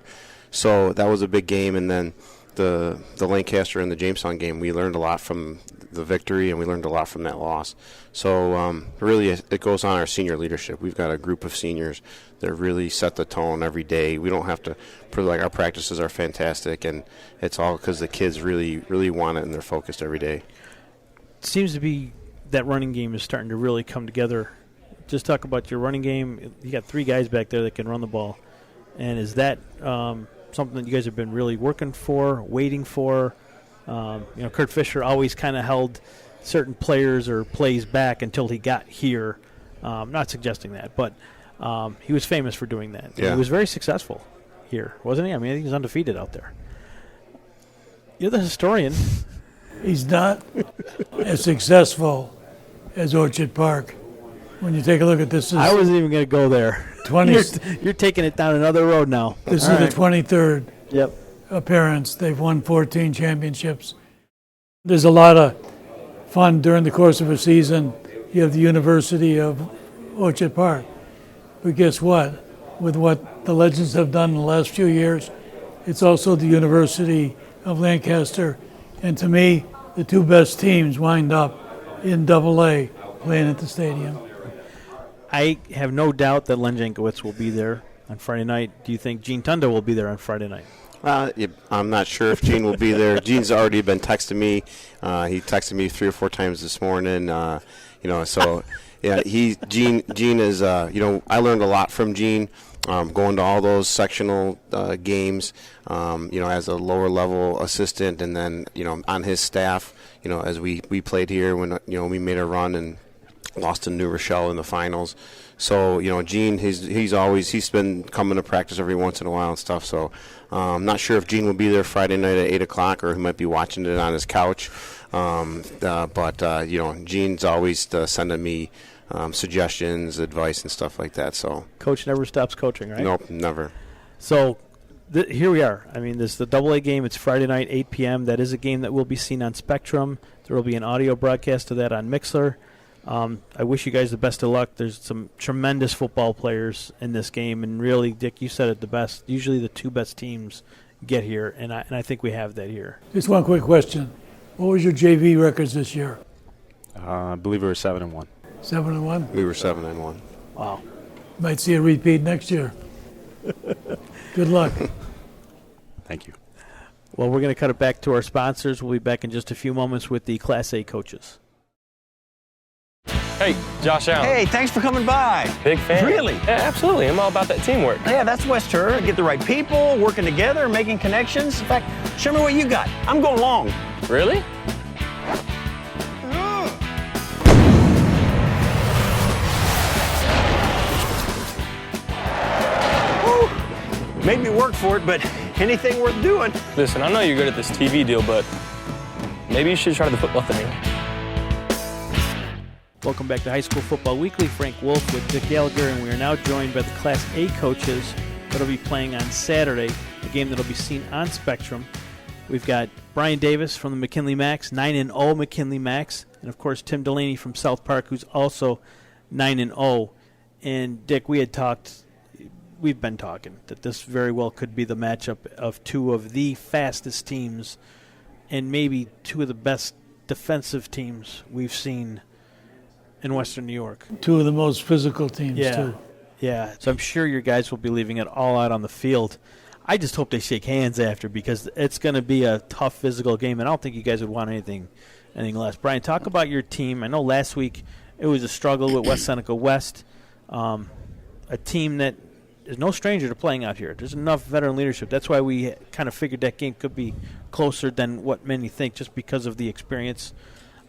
So that was a big game, and then the Lancaster and the Jamestown game, we learned a lot from the victory, and we learned a lot from that loss. So really, it goes on our senior leadership. We've got a group of seniors that really set the tone every day. We don't have to our practices are fantastic, and it's all because the kids really, really want it, and they're focused every day. It seems to be that running game is starting to really come together. Just talk about your running game. You got 3 guys back there that can run the ball, and is that something that you guys have been really working for, waiting for? Kurt Fisher always kind of held certain players or plays back until he got here. Not suggesting that, but he was famous for doing that. Yeah. He was very successful here, wasn't he? I mean, I think he was undefeated out there. You're the historian. He's not as successful as Orchard Park. When you take a look at this, I wasn't even going to go there. You're taking it down another road now. This is the 23rd Yep. appearance. They've won 14 championships. There's a lot of fun during the course of a season. You have the University of Orchard Park. But guess what? With what the Legends have done in the last few years, it's also the University of Lancaster. And to me, the 2 best teams wind up in AA playing at the stadium. I have no doubt that Len Jankowicz will be there on Friday night. Do you think Gene Tunda will be there on Friday night? I'm not sure if Gene will be there. Gene's already been texting me. He texted me 3 or 4 times this morning. So yeah, Gene is. I learned a lot from Gene. Going to all those sectional games, as a lower level assistant, and then on his staff, as we played here when we made a run and lost to New Rochelle in the finals. So Gene, he's been coming to practice every once in a while and stuff. So I'm not sure if Gene will be there Friday night at 8:00 or he might be watching it on his couch. But Gene's always sending me suggestions, advice, and stuff like that. So Coach never stops coaching, right? Nope, never. So here we are. I mean, this is the AA game. It's Friday night, 8 p.m. That is a game that will be seen on Spectrum. There will be an audio broadcast of that on Mixler. I wish you guys the best of luck. There's some tremendous football players in this game, and really, Dick, you said it the best. Usually the 2 best teams get here, and I think we have that here. Just one quick question. What was your JV records this year? I believe we were 7-1. 7-1? We were 7-1. Wow. Might see a repeat next year. Good luck. Thank you. Well, we're going to cut it back to our sponsors. We'll be back in just a few moments with the Class A coaches. Hey, Josh Allen. Hey, thanks for coming by. Big fan. Really? Yeah, absolutely. I'm all about that teamwork. Yeah, that's West Her. Get the right people, working together, making connections. In fact, show me what you got. I'm going long. Really? Woo. Made me work for it, but anything worth doing. Listen, I know you're good at this TV deal, but maybe you should try the football thing. Welcome back to High School Football Weekly. Frank Wolf with Dick Gallagher, and we are now joined by the Class A coaches that will be playing on Saturday, a game that will be seen on Spectrum. We've got Brian Davis from the McKinley Max, 9-0 McKinley Max, and of course Tim Delaney from South Park, who's also 9-0. And Dick, we've been talking that this very well could be the matchup of 2 of the fastest teams and maybe 2 of the best defensive teams we've seen in Western New York. 2 of the most physical teams, too. Yeah, so I'm sure your guys will be leaving it all out on the field. I just hope they shake hands after, because it's going to be a tough physical game, and I don't think you guys would want anything less. Brian, talk about your team. I know last week it was a struggle with West Seneca West, a team that is no stranger to playing out here. There's enough veteran leadership. That's why we kind of figured that game could be closer than what many think, just because of the experience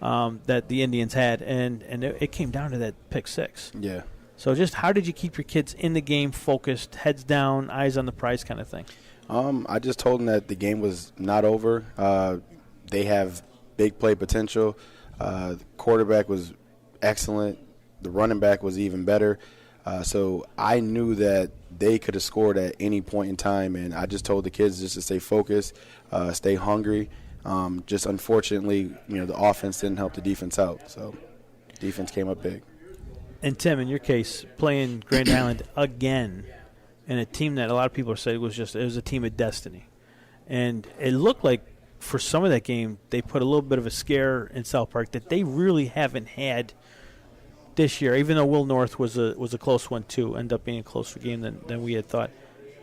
that the Indians had, and it came down to that pick 6. Yeah. So just how did you keep your kids in the game, focused, heads down, eyes on the prize kind of thing? I just told them that the game was not over. They have big play potential. The quarterback was excellent. The running back was even better. So I knew that they could have scored at any point in time, and I just told the kids just to stay focused, stay hungry. Just unfortunately, the offense didn't help the defense out. So defense came up big. And Tim, in your case, playing Grand Island again, and a team that a lot of people said it was a team of destiny, and it looked like for some of that game they put a little bit of a scare in South Park that they really haven't had this year. Even though Will North was a close one too, ended up being a closer game than we had thought,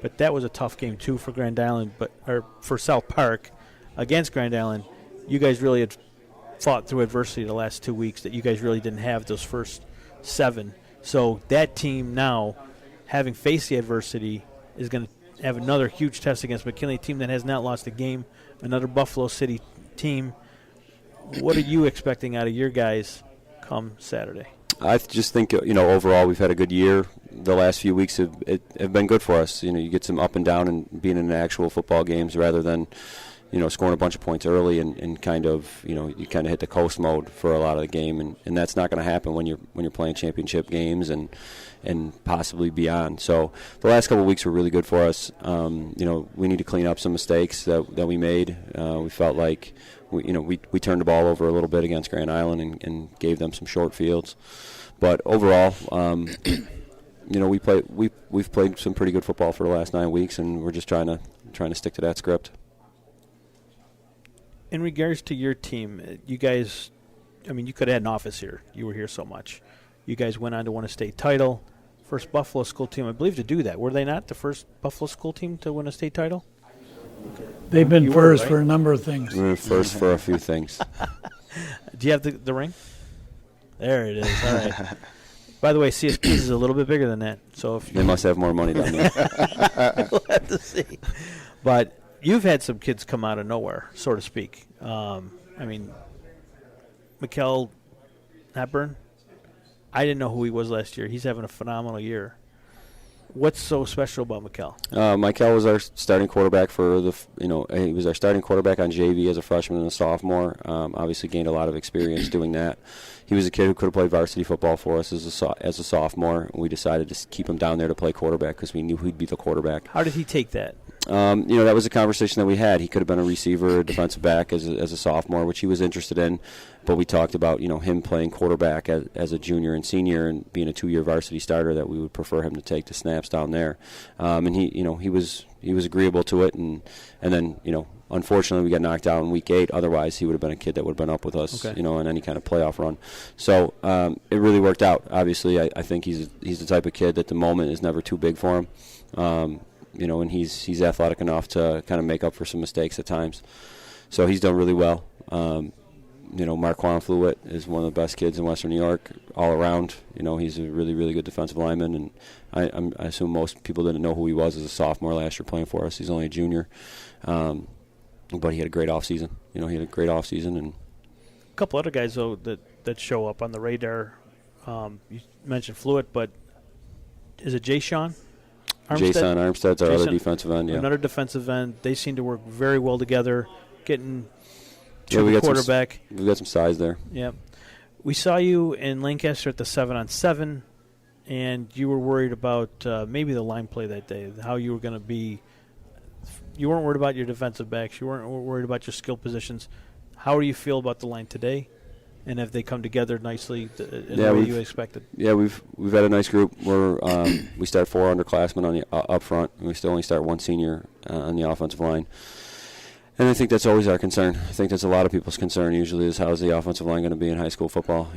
but that was a tough game too for Grand Island, or for South Park against Grand Island. You guys really had fought through adversity the last 2 weeks that you guys really didn't have those first 7. So that team now, having faced the adversity, is going to have another huge test against McKinley, a team that has not lost a game, another Buffalo City team. What are you expecting out of your guys come Saturday? I just think, overall we've had a good year. The last few weeks have been good for us. You get some up and down and being in actual football games rather than scoring a bunch of points early and kind of, you kind of hit the coast mode for a lot of the game, and that's not going to happen when you're playing championship games and possibly beyond. So the last couple of weeks were really good for us. We need to clean up some mistakes that we made. We felt like we turned the ball over a little bit against Grand Island and gave them some short fields, but overall, we've played some pretty good football for the last 9 weeks, and we're just trying to stick to that script. In regards to your team, you guys, you could have had an office here. You were here so much. You guys went on to win a state title. First Buffalo school team, I believe, to do that. Were they not the first Buffalo school team to win a state title? They've been first for a number of things. We were first for a few things. Do you have the ring? There it is. All right. By the way, CSP's is a little bit bigger than that. So if they must have more money down there. We'll have to see. But you've had some kids come out of nowhere, so to speak. Mikkel Hepburn, I didn't know who he was last year. He's having a phenomenal year. What's so special about Mikkel? Mikkel was our starting quarterback he was our starting quarterback on JV as a freshman and a sophomore. Obviously gained a lot of experience doing that. He was a kid who could have played varsity football for us as a sophomore. We decided to keep him down there to play quarterback because we knew he'd be the quarterback. How did he take that? That was a conversation that we had. He could have been a receiver, a defensive back as a sophomore, which he was interested in. But we talked about him playing quarterback as a junior and senior and being a 2-year varsity starter, that we would prefer him to take the snaps down there. And he was agreeable to it. And then unfortunately we got knocked out in week 8. Otherwise he would have been a kid that would have been up with us, in any kind of playoff run. So it really worked out. Obviously I think he's the type of kid that the moment is never too big for him. And he's athletic enough to kind of make up for some mistakes at times. So he's done really well. Marquand Fluitt is one of the best kids in Western New York all around. He's a really, really good defensive lineman, and I assume most people didn't know who he was as a sophomore last year playing for us. He's only a junior. But he had a great offseason. He had a great offseason. And a couple other guys, though, that show up on the radar. You mentioned Fluitt, but is it Jay-Sean Armstead? Jason Armstead's our other defensive end, yeah. Another defensive end. They seem to work very well together, getting to the quarterback. We've got some size there. Yep. We saw you in Lancaster at the 7-on-7, and you were worried about maybe the line play that day, how you were going to be. You weren't worried about your defensive backs. You weren't worried about your skill positions. How do you feel about the line today? And have they come together nicely in the way you expected? Yeah, we've had a nice group. We start 4 underclassmen on the up front, and we still only start 1 senior on the offensive line. And I think that's always our concern. I think that's a lot of people's concern usually is how is the offensive line going to be in high school football,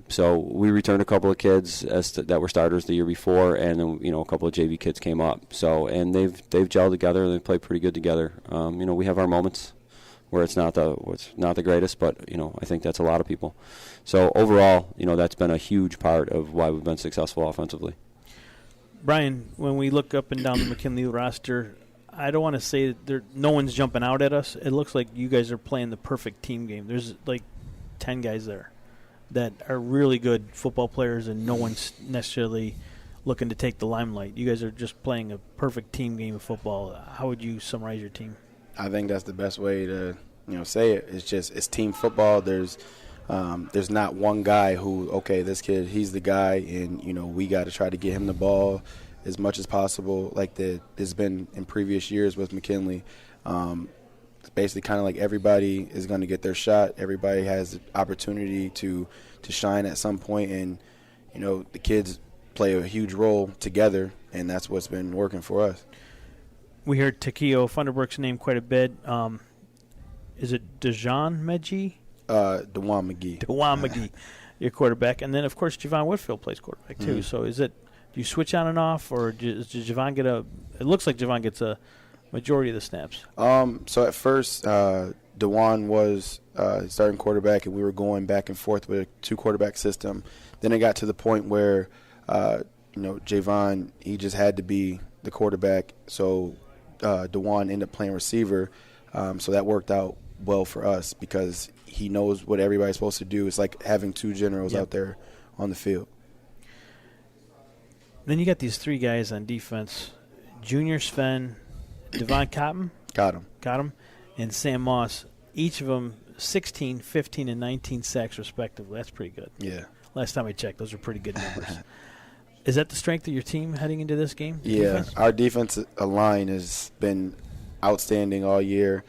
So we returned a couple of kids that were starters the year before, and then, a couple of JV kids came up. So, and they've gelled together. They play pretty good together. We have our moments where it's not the greatest, but, I think that's a lot of people. So overall, that's been a huge part of why we've been successful offensively. Brian, when we look up and down the McKinley roster, I don't want to say that no one's jumping out at us. It looks like you guys are playing the perfect team game. There's like 10 guys there that are really good football players, and no one's necessarily looking to take the limelight. You guys are just playing a perfect team game of football. How would you summarize your team? I think that's the best way to say it. It's team football. There's not one guy who, okay, this kid, he's the guy, and we got to try to get him the ball as much as possible, like there's been in previous years with McKinley. It's basically kind of like everybody is going to get their shot. Everybody has the opportunity to shine at some point, and the kids play a huge role together, and that's what's been working for us. We heard Takeo Funderburk's name quite a bit. Is it Dejan McGee? DeJuan McGee. DeJuan McGee, your quarterback. And then, of course, Javon Whitfield plays quarterback, too. Mm-hmm. So do you switch on and off, or does Javon get it looks like Javon gets a majority of the snaps. So at first, DeJuan was starting quarterback, and we were going back and forth with a two-quarterback system. Then it got to the point where, Javon, he just had to be the quarterback. So DeJuan ended up playing receiver. So that worked out well for us because he knows what everybody's supposed to do. It's like having two generals out there on the field. Then you got these three guys on defense, Junior Sven, Devon Cotton. Got him. And Sam Moss. Each of them 16, 15, and 19 sacks respectively. That's pretty good. Yeah. Last time I checked, those are pretty good numbers. Is that the strength of your team heading into this game? Yeah, defense? Our defensive line has been outstanding all year.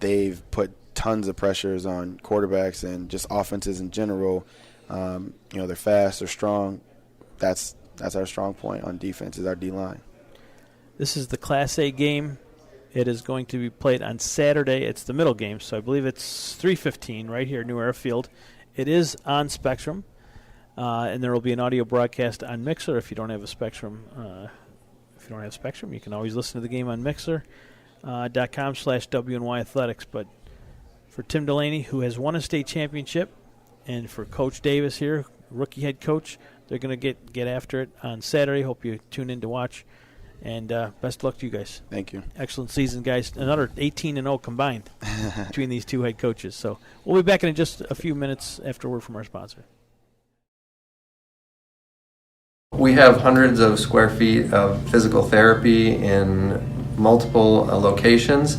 They've put tons of pressures on quarterbacks and just offenses in general. They're fast, they're strong. That's our strong point on defense is our D-line. This is the Class A game. It is going to be played on Saturday. It's the middle game, so I believe it's 3:15 right here at New Era Field. It is on Spectrum, and there will be an audio broadcast on Mixer if you don't have a Spectrum. If you don't have Spectrum, you can always listen to the game on Mixer.com/WNY Athletics. But for Tim Delaney, who has won a state championship, and for Coach Davis here, rookie head coach, they're going to get after it on Saturday. Hope you tune in to watch. And best of luck to you guys. Thank you. Excellent season, guys. Another 18-0 combined between these two head coaches. So we'll be back in just a few minutes after word from our sponsor. We have hundreds of square feet of physical therapy in multiple locations.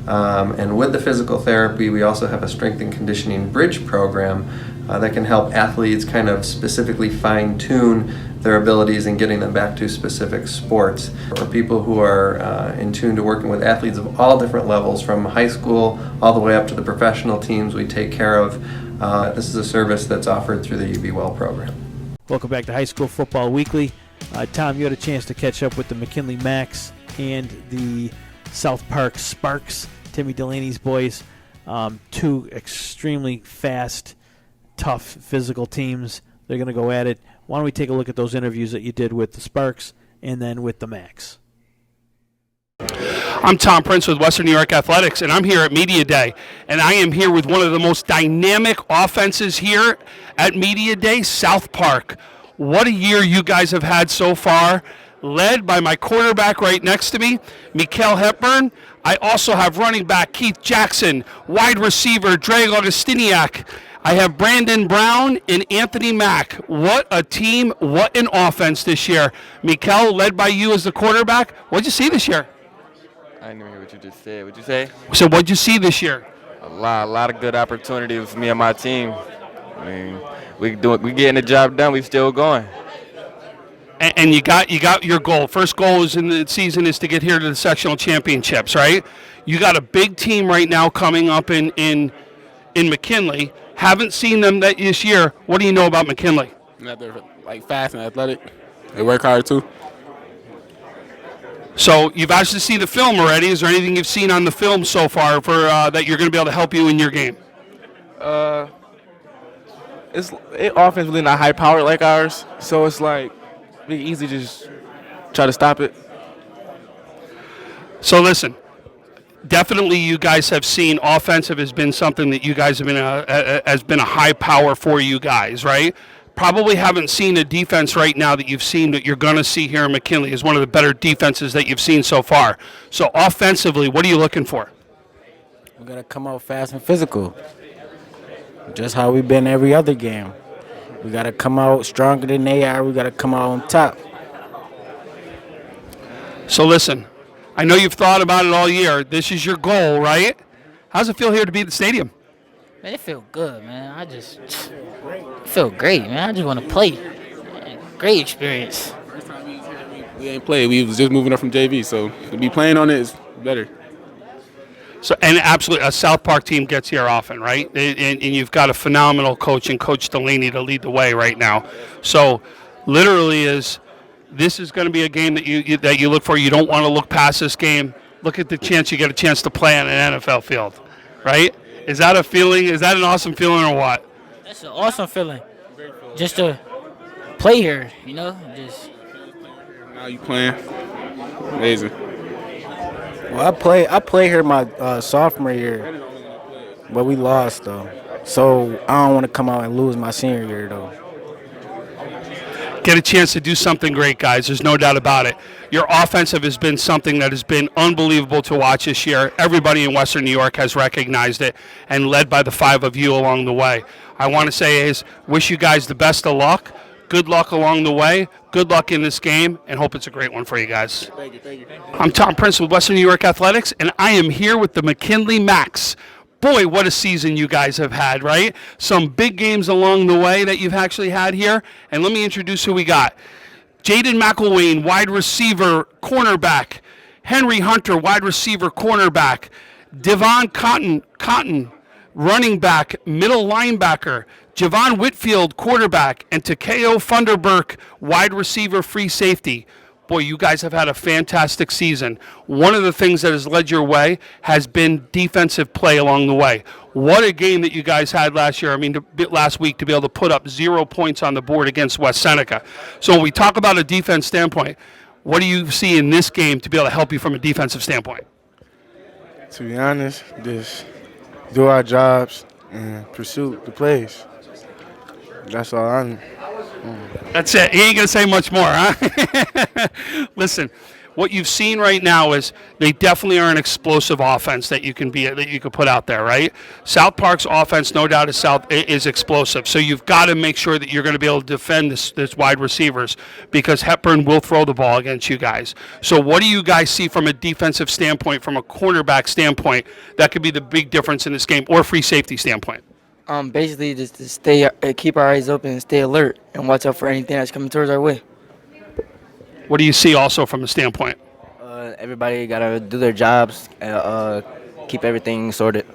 And with the physical therapy, we also have a strength and conditioning bridge program that can help athletes kind of specifically fine-tune their abilities and getting them back to specific sports. For people who are in tune to working with athletes of all different levels, from high school all the way up to the professional teams we take care of, this is a service that's offered through the UB Well program. Welcome back to High School Football Weekly. Tom, you had a chance to catch up with the McKinley Macs and the South Park Sparks, Timmy Delaney's boys. Two extremely fast, tough, physical teams. They're going to go at it. Why don't we take a look at those interviews that you did with the Sparks and then with the Macs? I'm Tom Prince with Western New York Athletics, and I'm here at Media Day. And I am here with one of the most dynamic offenses here at Media Day, South Park. What a year you guys have had so far, led by my quarterback right next to me, Mikael Hepburn. I also have running back Keith Jackson, wide receiver Drake Augustiniak. I have Brandon Brown and Anthony Mack. What a team, what an offense this year. Mikael, led by you as the quarterback. What'd you see this year? I didn't even hear what you just said. What'd you say? So what'd you see this year? A lot of good opportunities for me and my team. I mean, we getting the job done. We still going. And you got your goal. First goal is in the season is to get here to the sectional championships, right? You got a big team right now coming up in McKinley. Haven't seen them this year. What do you know about McKinley? They're like fast and athletic. They work hard too. So you've actually seen the film already. Is there anything you've seen on the film so far for that you're going to be able to help you in your game? It's offense really not high powered like ours, so it's like we can easily just try to stop it. So listen, definitely you guys have seen offensive has been something that you guys have been has been a high power for you guys, right? Probably haven't seen a defense right now that you've seen that you're going to see here in McKinley is one of the better defenses that you've seen so far. So offensively, what are you looking for? We're going to come out fast and physical, just how we've been every other game. We got to come out stronger than they are. We got to come out on top. So listen, I know you've thought about it all year. This is your goal, right? How's it feel here to be at the stadium? Man, it feel good, man. I just feel great, man. I just want to play. Man, great experience. We ain't played. We was just moving up from JV, so to be playing on it is better. So, and absolutely, a South Park team gets here often, right? And you've got a phenomenal coach in Coach Delaney to lead the way right now. So, literally, this is going to be a game that you look for. You don't want to look past this game. Look at the chance you get a chance to play on an NFL field, right? Is that a feeling? Is that an awesome feeling or what? That's an awesome feeling. Just to play here, just. Now you playing. Amazing. Well, I played here my sophomore year, but we lost though. So I don't want to come out and lose my senior year though. Get a chance to do something great, guys. There's no doubt about it. Your offensive has been something that has been unbelievable to watch this year. Everybody in Western New York has recognized it, and led by the 5 of you along the way. I want to say wish you guys the best of luck. Good luck along the way. Good luck in this game, and hope it's a great one for you guys. Thank you. I'm Tom Prince with Western New York Athletics, and I am here with the McKinley Max. Boy, what a season you guys have had, right? Some big games along the way that you've actually had here. And let me introduce who we got. Jaden McElwain, wide receiver, cornerback. Henry Hunter, wide receiver, cornerback. Devon Cotton, running back, middle linebacker. Javon Whitfield, quarterback. And Takeo Funderburk, wide receiver, free safety. Boy, you guys have had a fantastic season. One of the things that has led your way has been defensive play along the way. What a game that you guys had last week to be able to put up 0 points on the board against West Seneca. So when we talk about a defense standpoint, what do you see in this game to be able to help you from a defensive standpoint? To be honest, just do our jobs and pursue the plays. That's all I need. That's it. He ain't going to say much more, huh? Listen, what you've seen right now is they definitely are an explosive offense that you can put out there, right? South Park's offense, no doubt, is explosive. So you've got to make sure that you're going to be able to defend this wide receivers, because Hepburn will throw the ball against you guys. So what do you guys see from a defensive standpoint, from a cornerback standpoint, that could be the big difference in this game, or free safety standpoint? Basically, just to keep our eyes open and stay alert and watch out for anything that's coming towards our way. What do you see also from a standpoint? Everybody got to do their jobs and keep everything sorted.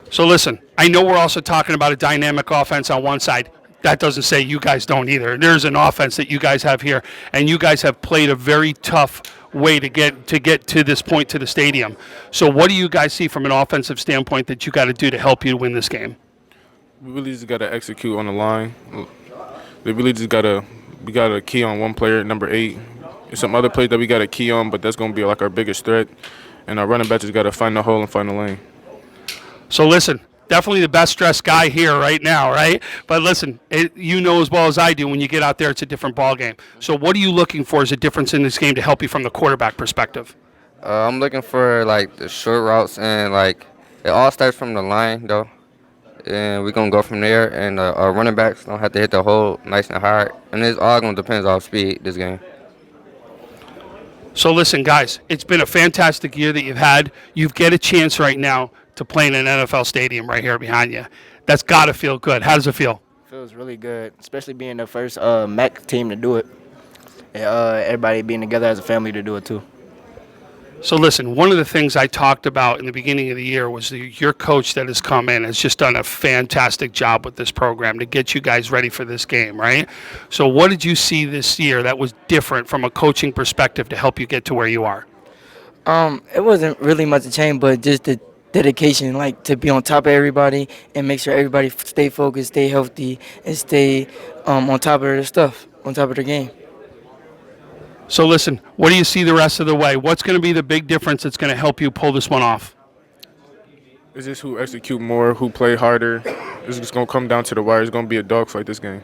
So listen, I know we're also talking about a dynamic offense on one side. That doesn't say you guys don't either. There's an offense that you guys have here, and you guys have played a very tough way to get to this point, to the stadium. So what do you guys see from an offensive standpoint that you got to do to help you win this game? We really just got to execute on the line. We really just we got to key on one player, number 8. There's some other plays that we got to key on, but that's going to be like our biggest threat. And our running back just got to find the hole and find the lane. So listen, definitely the best dressed guy here right now, right? But listen, you know as well as I do, when you get out there, it's a different ball game. So what are you looking for as a difference in this game to help you from the quarterback perspective? I'm looking for the short routes, and it all starts from the line though, and we're gonna go from there. And our running backs don't have to hit the hole nice and hard, and it's all gonna depend on speed this game. So listen, guys, it's been a fantastic year that you've had. You get a chance right now to play in an NFL stadium right here behind you. That's got to feel good. How does it feel? Feels really good, especially being the first MAC team to do it. And everybody being together as a family to do it too. So listen, one of the things I talked about in the beginning of the year was your coach that has come in has just done a fantastic job with this program to get you guys ready for this game, right? So what did you see this year that was different from a coaching perspective to help you get to where you are? It wasn't really much to change, but just the dedication, to be on top of everybody and make sure everybody stay focused, stay healthy, and stay on top of their stuff, on top of their game. So listen, what do you see the rest of the way? What's going to be the big difference that's going to help you pull this one off? It's just who execute more, who play harder. It's just going to come down to the wire. It's going to be a dogfight this game.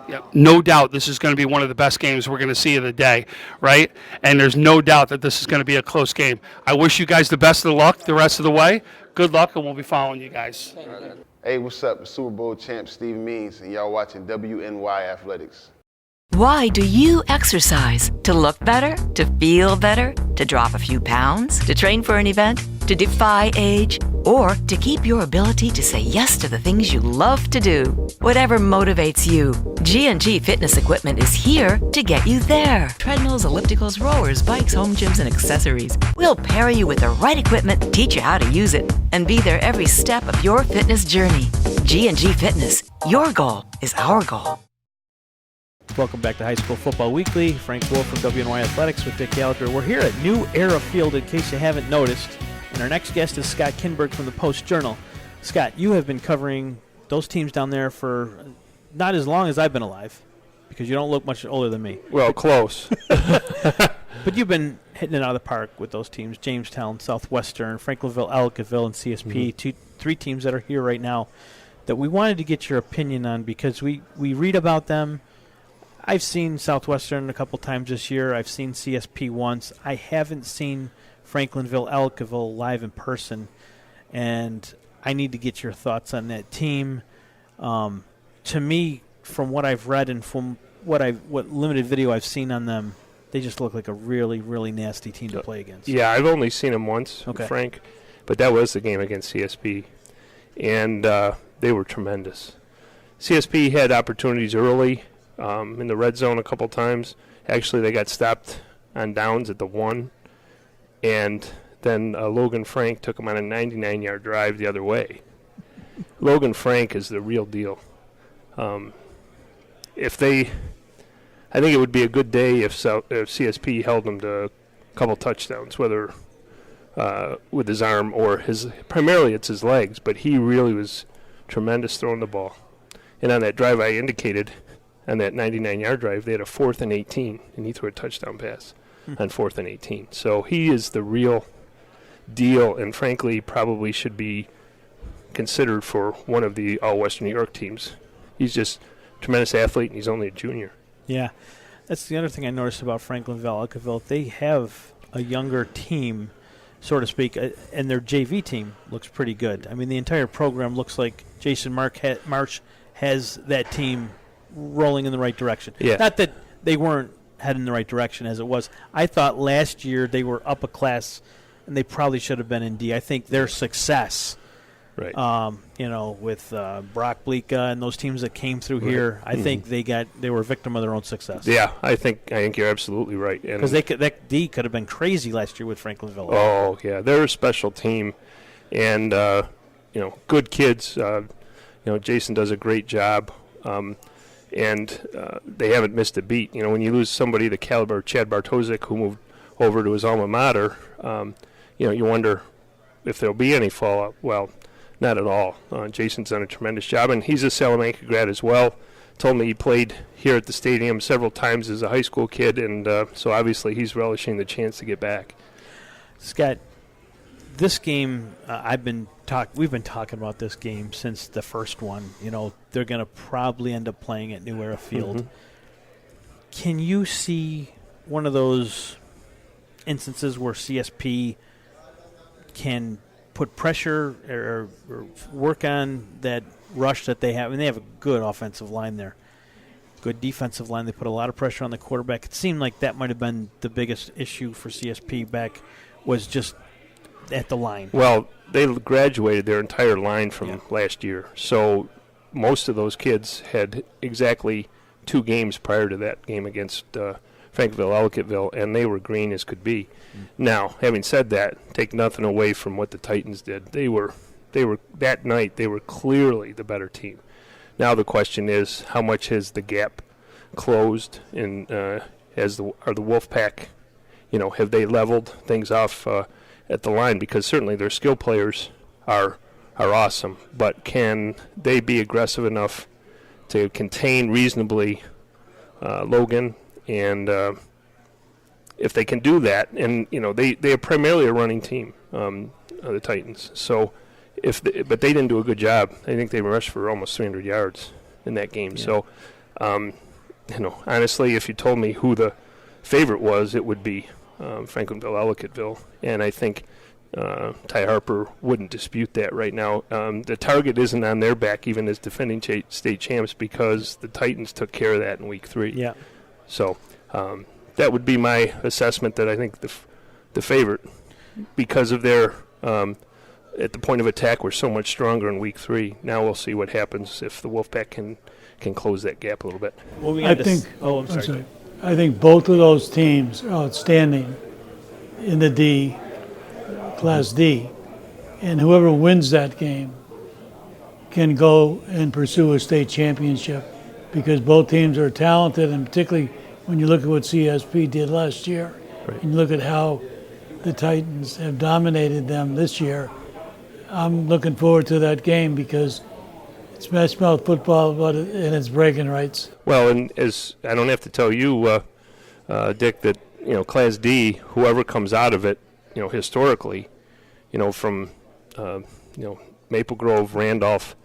Yep. No doubt this is going to be one of the best games we're going to see of the day, right? And there's no doubt that this is going to be a close game. I wish you guys the best of luck the rest of the way. Good luck, and we'll be following you guys. Hey, what's up? Super Bowl champ Steve Means, and y'all watching WNY Athletics. Why do you exercise? To look better? To feel better? To drop a few pounds? To train for an event? To defy age? or to keep your ability to say yes to the things you love to do. Whatever motivates you, G&G Fitness Equipment is here to get you there. Treadmills, ellipticals, rowers, bikes, home gyms, and accessories. We'll pair you with the right equipment, teach you how to use it, and be there every step of your fitness journey. G&G Fitness. Your goal is our goal. Welcome back to High School Football Weekly. Frank Wolf from WNY Athletics with Dick Gallagher. We're here at New Era Field, in case you haven't noticed. And our next guest is Scott Kinberg from the Post-Journal. Scott, you have been covering those teams down there for not as long as I've been alive, because you don't look much older than me. Well, close. But you've been hitting it out of the park with those teams: Jamestown, Southwestern, Franklinville, Ellicottville, and CSP. Three teams that are here right now that we wanted to get your opinion on, because we read about them. I've seen Southwestern a couple times this year. I've seen CSP once. I haven't seen Franklinville, Ellicottville live in person, and I need to get your thoughts on that team. To me, from what I've read and from what limited video I've seen on them, they just look like a really, really nasty team to play against. Yeah, I've only seen them once, Okay. Frank, but that was the game against CSP, and they were tremendous. CSP had opportunities early in the red zone a couple times. Actually, they got stopped on downs at the 1, and then Logan Frank took them on a 99-yard drive the other way. Logan Frank is the real deal. I think it would be a good day if CSP held them to a couple touchdowns, whether with his arm or primarily it's his legs, but he really was tremendous throwing the ball. And on that drive I indicated, on that 99-yard drive, they had a 4th and 18, and he threw a touchdown pass on 4th and 18. So he is the real deal, and frankly probably should be considered for one of the all-Western New York teams. He's just a tremendous athlete, and he's only a junior. Yeah, that's the other thing I noticed about Franklinville, Ellicottville. They have a younger team, so to speak, and their JV team looks pretty good. I mean, the entire program looks like Jason March has that team rolling in the right direction. Yeah. Not that they weren't heading in the right direction as it was. I thought last year they were up a class, and they probably should have been in D. I think their success, right? With Brock Blika and those teams that came through here, I think they were a victim of their own success. Yeah, I think you're absolutely right. Because that D could have been crazy last year with Franklinville. Oh yeah, they're a special team, and good kids. Jason does a great job. And they haven't missed a beat. When you lose somebody the caliber of Chad Bartosik, who moved over to his alma mater, you wonder if there'll be any fallout. Well, not at all. Jason's done a tremendous job, and he's a Salamanca grad as well. Told me he played here at the stadium several times as a high school kid, and so obviously he's relishing the chance to get back. Scott, this game, we've been talking about this game since the first one. They're going to probably end up playing at New Era Field. Can you see one of those instances where CSP can put pressure or work on that rush that they have? And they have a good offensive line there. Good defensive line. They put a lot of pressure on the quarterback. It seemed like that might have been the biggest issue for CSP back, was just at the line. Well, they graduated their entire line from last year. So most of those kids had exactly 2 games prior to that game against Frankville, Ellicottville, and they were green as could be. Now, having said that, take nothing away from what the Titans did. They were that night, they were clearly the better team. Now the question is, how much has the gap closed, and are the Wolfpack, have they leveled things off at the line? Because certainly their skill players are awesome, but can they be aggressive enough to contain reasonably Logan? And if they can do that, and they are primarily a running team, the Titans. So but they didn't do a good job. I think they rushed for almost 300 yards in that game. Yeah. So honestly, if you told me who the favorite was, it would be Franklinville, Ellicottville, and I think Ty Harper wouldn't dispute that right now. The target isn't on their back, even as defending state champs, because the Titans took care of that in week 3. Yeah. So that would be my assessment, that I think the favorite, because of their at the point of attack were so much stronger in week 3. Now we'll see what happens if the Wolfpack can close that gap a little bit. Well, we I had think. I'm sorry. I think both of those teams are outstanding in the D, Class D, and whoever wins that game can go and pursue a state championship because both teams are talented, and particularly when you look at what CSP did last year, and you look at how the Titans have dominated them this year. I'm looking forward to that game because it's smash mouth football, and it's bragging rights. Well, and as I don't have to tell you, Dick, that Class D, whoever comes out of it, historically, from Maple Grove, Randolph,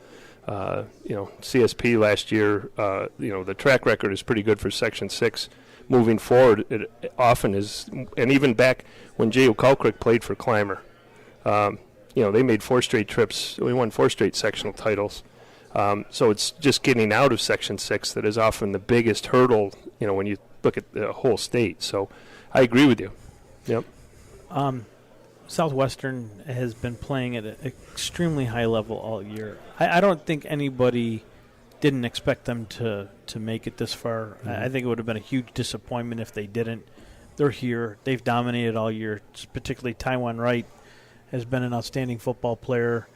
CSP last year, the track record is pretty good for Section 6. Moving forward, it often is, and even back when Jay O'Kalkrick played for Clymer, they made 4 straight trips. We won 4 straight sectional titles. So it's just getting out of Section 6 that is often the biggest hurdle, when you look at the whole state. So I agree with you. Yep. Southwestern has been playing at an extremely high level all year. I don't think anybody didn't expect them to make it this far. Mm-hmm. I think it would have been a huge disappointment if they didn't. They're here. They've dominated all year, particularly Taiwan Wright has been an outstanding football player,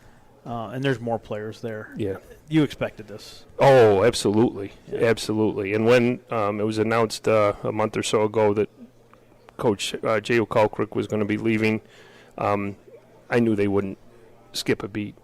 and there's more players there. Yeah. You expected this. Oh, absolutely. Yeah. Absolutely. And when it was announced a month or so ago that Coach Jay O'Kalkrick was going to be leaving, I knew they wouldn't skip a beat.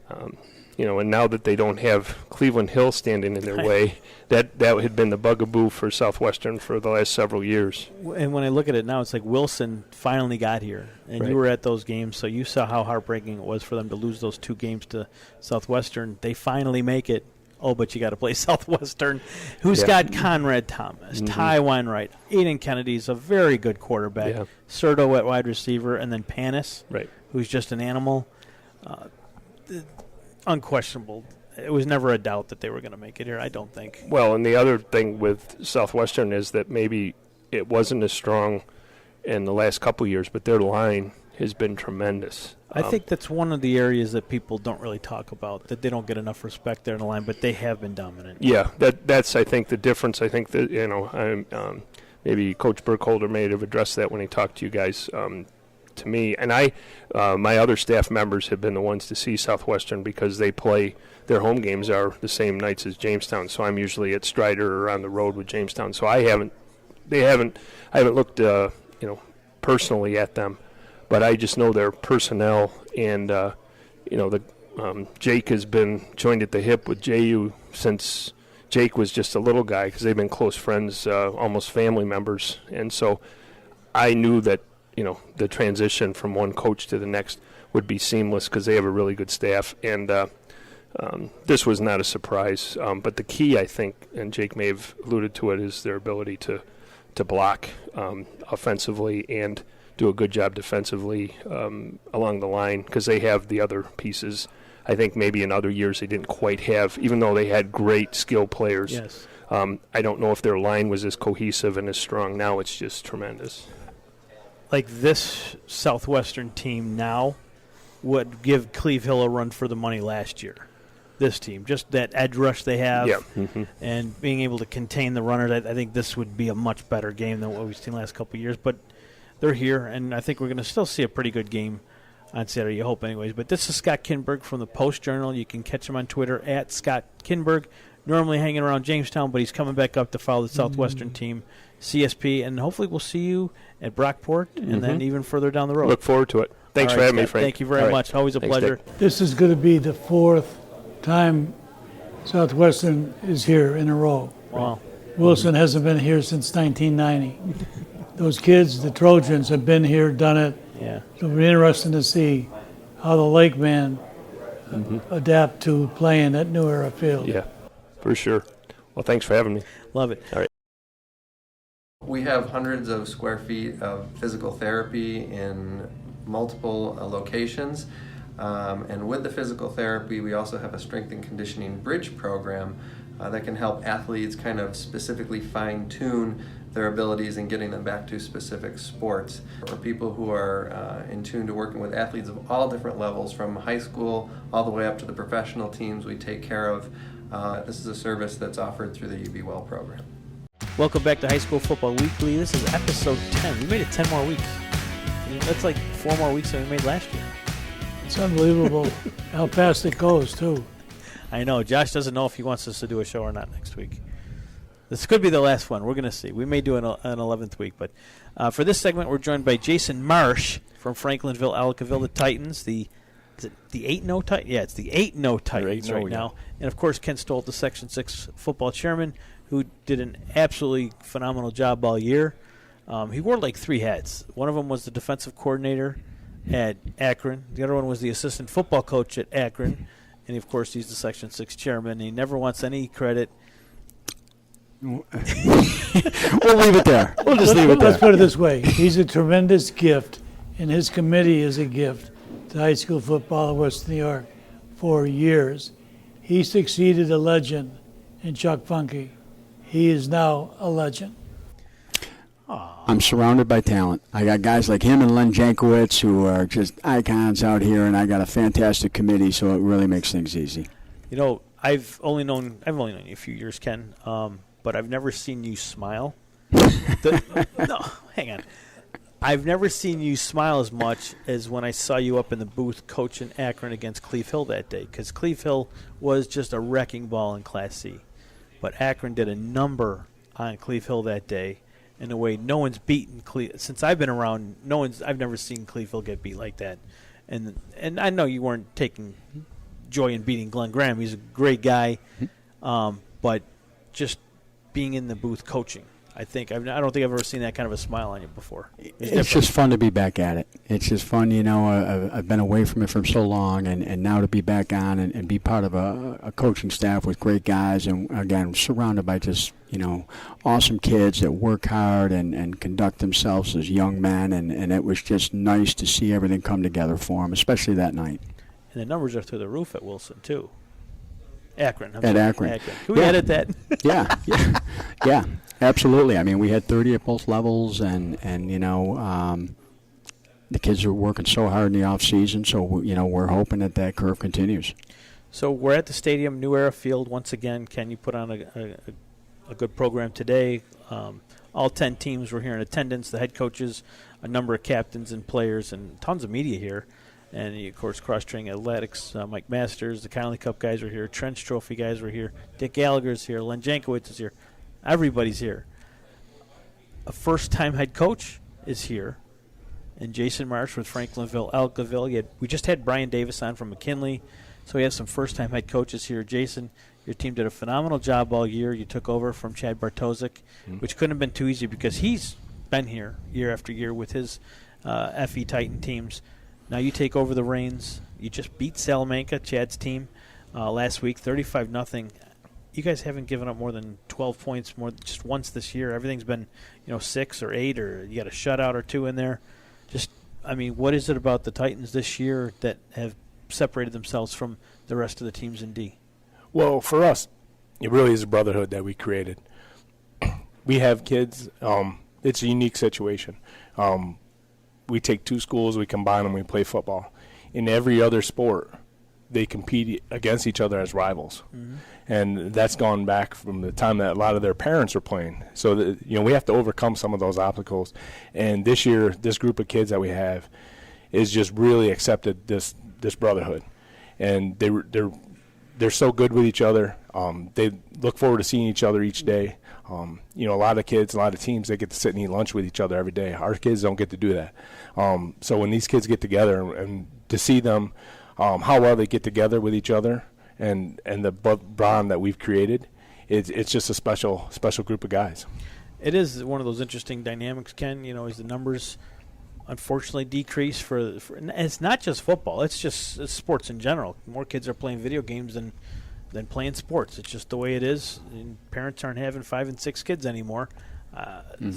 And now that they don't have Cleveland Hill standing in their way, that had been the bugaboo for Southwestern for the last several years. And when I look at it now, it's like Wilson finally got here, and you were at those games, so you saw how heartbreaking it was for them to lose those 2 games to Southwestern. They finally make it. Oh, but you got to play Southwestern, who's got Conrad Thomas, Taiwan Wright, Aiden Kennedy's a very good quarterback, Serto at wide receiver, and then Panis, who's just an animal. Unquestionable. It was never a doubt that they were going to make it here, I don't think. Well, and the other thing with Southwestern is that maybe it wasn't as strong in the last couple of years, but their line has been tremendous. I think that's one of the areas that people don't really talk about, that they don't get enough respect there in the line, but they have been dominant. Yeah, that's, I think, the difference. I think that, maybe Coach Burkholder may have addressed that when he talked to you guys. To me, and my other staff members have been the ones to see Southwestern because they play, their home games are the same nights as Jamestown, so I'm usually at Strider or on the road with Jamestown, so I haven't looked personally at them, but I just know their personnel, and Jake has been joined at the hip with JU since Jake was just a little guy because they've been close friends, almost family members, and so I knew that the transition from one coach to the next would be seamless because they have a really good staff. And this was not a surprise. But the key, I think, and Jake may have alluded to it, is their ability to block offensively and do a good job defensively along the line because they have the other pieces. I think maybe in other years they didn't quite have, even though they had great skill players. Yes. I don't know if their line was as cohesive and as strong. Now it's just tremendous. Like this Southwestern team now would give Cleve Hill a run for the money last year. This team, just that edge rush they have, and being able to contain the runners, I think this would be a much better game than what we've seen the last couple of years. But they're here, and I think we're going to still see a pretty good game on Saturday, you hope anyways. But this is Scott Kinberg from the Post-Journal. You can catch him on Twitter at Scott Kinberg. Normally hanging around Jamestown, but he's coming back up to follow the Southwestern team, CSP, and hopefully we'll see you at Brockport and then even further down the road. Look forward to it. Thanks for having me, Frank. Thank you very much. Always a pleasure. Dick. This is going to be the 4th time Southwestern is here in a row. Wow. Wilson hasn't been here since 1990. Those kids, the Trojans, have been here, done it. Yeah. It'll be interesting to see how the Lake Men adapt to playing at New Era Field. Yeah, for sure. Well, thanks for having me. Love it. All right. We have hundreds of square feet of physical therapy in multiple locations. And with the physical therapy, we also have a strength and conditioning bridge program that can help athletes kind of specifically fine-tune their abilities and getting them back to specific sports. For people who are in tune to working with athletes of all different levels, from high school all the way up to the professional teams we take care of, this is a service that's offered through the UB Well program. Welcome back to High School Football Weekly. This is episode 10. We made it 10 more weeks. That's like 4 more weeks than we made last year. It's unbelievable how fast it goes, too. I know. Josh doesn't know if he wants us to do a show or not next week. This could be the last one. We're going to see. We may do an 11th week. But for this segment, we're joined by Jason Marsh from Franklinville, Ellicottville, the Titans. Is it the 8-0 Titans? Yeah, it's the 8-0 Titans right now. And, of course, Ken Stolt, the Section 6 football chairman, who did an absolutely phenomenal job all year. He wore like 3 hats. One of them was the defensive coordinator at Akron. The other one was the assistant football coach at Akron. And, of course, he's the Section 6 chairman. He never wants any credit. We'll leave it there. We'll just leave it there. Let's put it this way. He's a tremendous gift, and his committee is a gift to high school football in Western New York for years. He succeeded a legend in Chuck Funky. He is now a legend. I'm surrounded by talent. I got guys like him and Len Jankowitz who are just icons out here, and I got a fantastic committee, so it really makes things easy. You know, I've only known you a few years, Ken, but I've never seen you smile. No, hang on. I've never seen you smile as much as when I saw you up in the booth coaching Akron against Cleve Hill that day, because Cleve Hill was just a wrecking ball in Class C. But Akron did a number on Cleve Hill that day in a way no one's beaten Cleve. Since I've been around, I've never seen Cleve Hill get beat like that. And I know you weren't taking joy in beating Glenn Graham. He's a great guy. But just being in the booth coaching, I don't think I've ever seen that kind of a smile on you before. It's just fun to be back at it. It's just fun, I've been away from it for so long, and now to be back on and be part of a coaching staff with great guys, and again, surrounded by just, awesome kids that work hard and conduct themselves as young men, and it was just nice to see everything come together for them, especially that night. And the numbers are through the roof at Wilson, too. Akron. Akron. Can we edit that? Yeah, absolutely. I mean, we had 30 at both levels, and the kids are working so hard in the off season. So we're hoping that curve continues. So we're at the stadium, New Era Field once again. Ken, you put on a good program today. All 10 teams were here in attendance. The head coaches, a number of captains and players, and tons of media here. And, of course, cross-training athletics, Mike Masters, the Connolly Cup guys were here, Trench Trophy guys were here, Dick Gallagher's here, Len Jankowitz is here. Everybody's here. A first-time head coach is here, and Jason Marsh with Franklinville, Ellicottville. We just had Brian Davis on from McKinley, so we have some first-time head coaches here. Jason, your team did a phenomenal job all year. You took over from Chad Bartosik, which couldn't have been too easy because he's been here year after year with his FE Titan teams. Now you take over the reins. You just beat Salamanca, Chad's team, last week, 35-0. You guys haven't given up more than 12 points just once this year. Everything's been, 6 or 8, or you got a shutout or 2 in there. What is it about the Titans this year that have separated themselves from the rest of the teams in D? Well, for us, it really is a brotherhood that we created. We have kids. It's a unique situation. We take 2 schools, we combine them, we play football. In every other sport, they compete against each other as rivals. Mm-hmm. And that's gone back from the time that a lot of their parents were playing. So, we have to overcome some of those obstacles. And this year, this group of kids that we have is just really accepted this brotherhood. And they're so good with each other. They look forward to seeing each other each day. A lot of kids, a lot of teams, they get to sit and eat lunch with each other every day. Our kids don't get to do that. So when these kids get together and to see them, how well they get together with each other and the bond that we've created, it's just a special group of guys. It is one of those interesting dynamics, Ken, as the numbers unfortunately decrease and it's not just football, it's sports in general. More kids are playing video games than playing sports. It's just the way it is. And parents aren't having 5 and 6 kids anymore.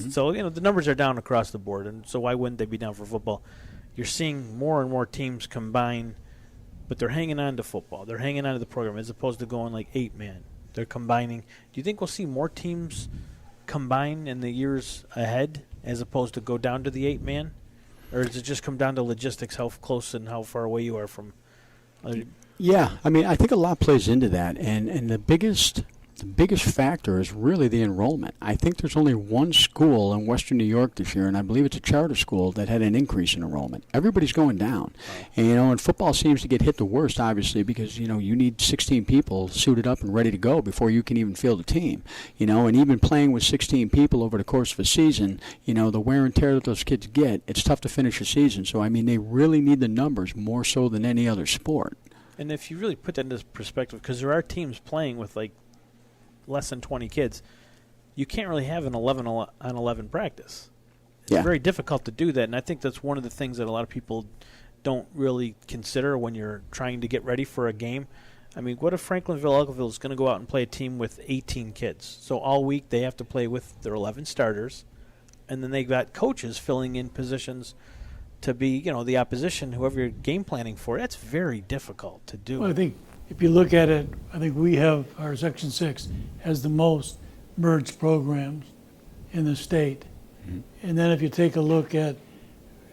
So, the numbers are down across the board, and so why wouldn't they be down for football? You're seeing more and more teams combine, but they're hanging on to football. They're hanging on to the program as opposed to going like 8-man. They're combining. Do you think we'll see more teams combine in the years ahead as opposed to go down to the 8-man? Or does it just come down to logistics, how close and how far away you are from? Yeah, I mean, I think a lot plays into that, and the biggest factor is really the enrollment. I think there's only one school in Western New York this year, and I believe it's a charter school, that had an increase in enrollment. Everybody's going down. And, and football seems to get hit the worst, obviously, because, you need 16 people suited up and ready to go before you can even field a team. And even playing with 16 people over the course of a season, the wear and tear that those kids get, it's tough to finish a season. So, I mean, they really need the numbers more so than any other sport. And if you really put that into perspective, because there are teams playing with, less than 20 kids, you can't really have an 11 on 11 practice. It's very difficult to do that, and I think that's one of the things that a lot of people don't really consider when you're trying to get ready for a game. I mean, what if Franklinville-Elgaville is going to go out and play a team with 18 kids? So all week they have to play with their 11 starters, and then they've got coaches filling in positions to be, the opposition, whoever you're game planning for. That's very difficult to do. Well, I think if you look at it, I think we have, our Section 6 has the most merged programs in the state. Mm-hmm. And then if you take a look at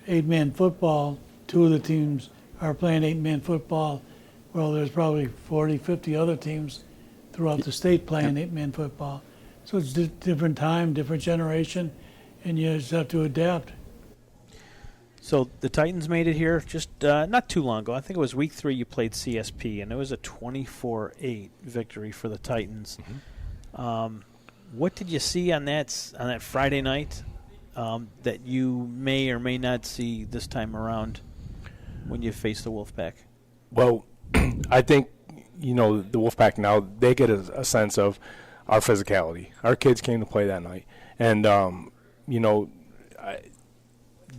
8-man football, 2 of the teams are playing 8-man football. Well, there's probably 40, 50 other teams throughout the state playing 8-man football. So it's different time, different generation, and you just have to adapt. So the Titans made it here just not too long ago. I think it was week 3 you played CSP, and it was a 24-8 victory for the Titans. Mm-hmm. What did you see on that Friday night that you may or may not see this time around when you face the Wolfpack? Well, I think, the Wolfpack now, they get a sense of our physicality. Our kids came to play that night. And,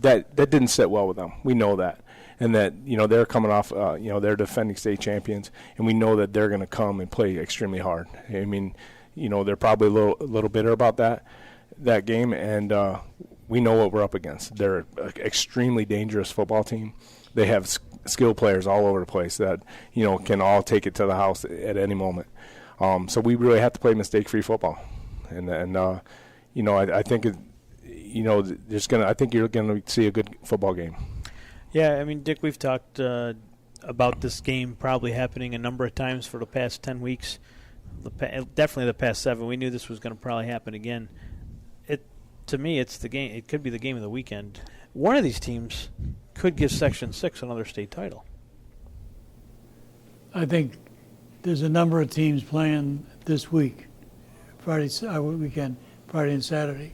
that didn't sit well with them. We know that. And that, they're coming off, they're defending state champions, and we know that they're going to come and play extremely hard. I mean, they're probably a little bitter about that game, and we know what we're up against. They're an extremely dangerous football team. They have skilled players all over the place that, can all take it to the house at any moment. So we really have to play mistake-free football. And I think I think you're going to see a good football game. Yeah, I mean, Dick, we've talked about this game probably happening a number of times for the past 10 weeks. Definitely the past 7. We knew this was going to probably happen again. To me, it's the game. It could be the game of the weekend. One of these teams could give Section 6 another state title. I think there's a number of teams playing this week, Friday and Saturday,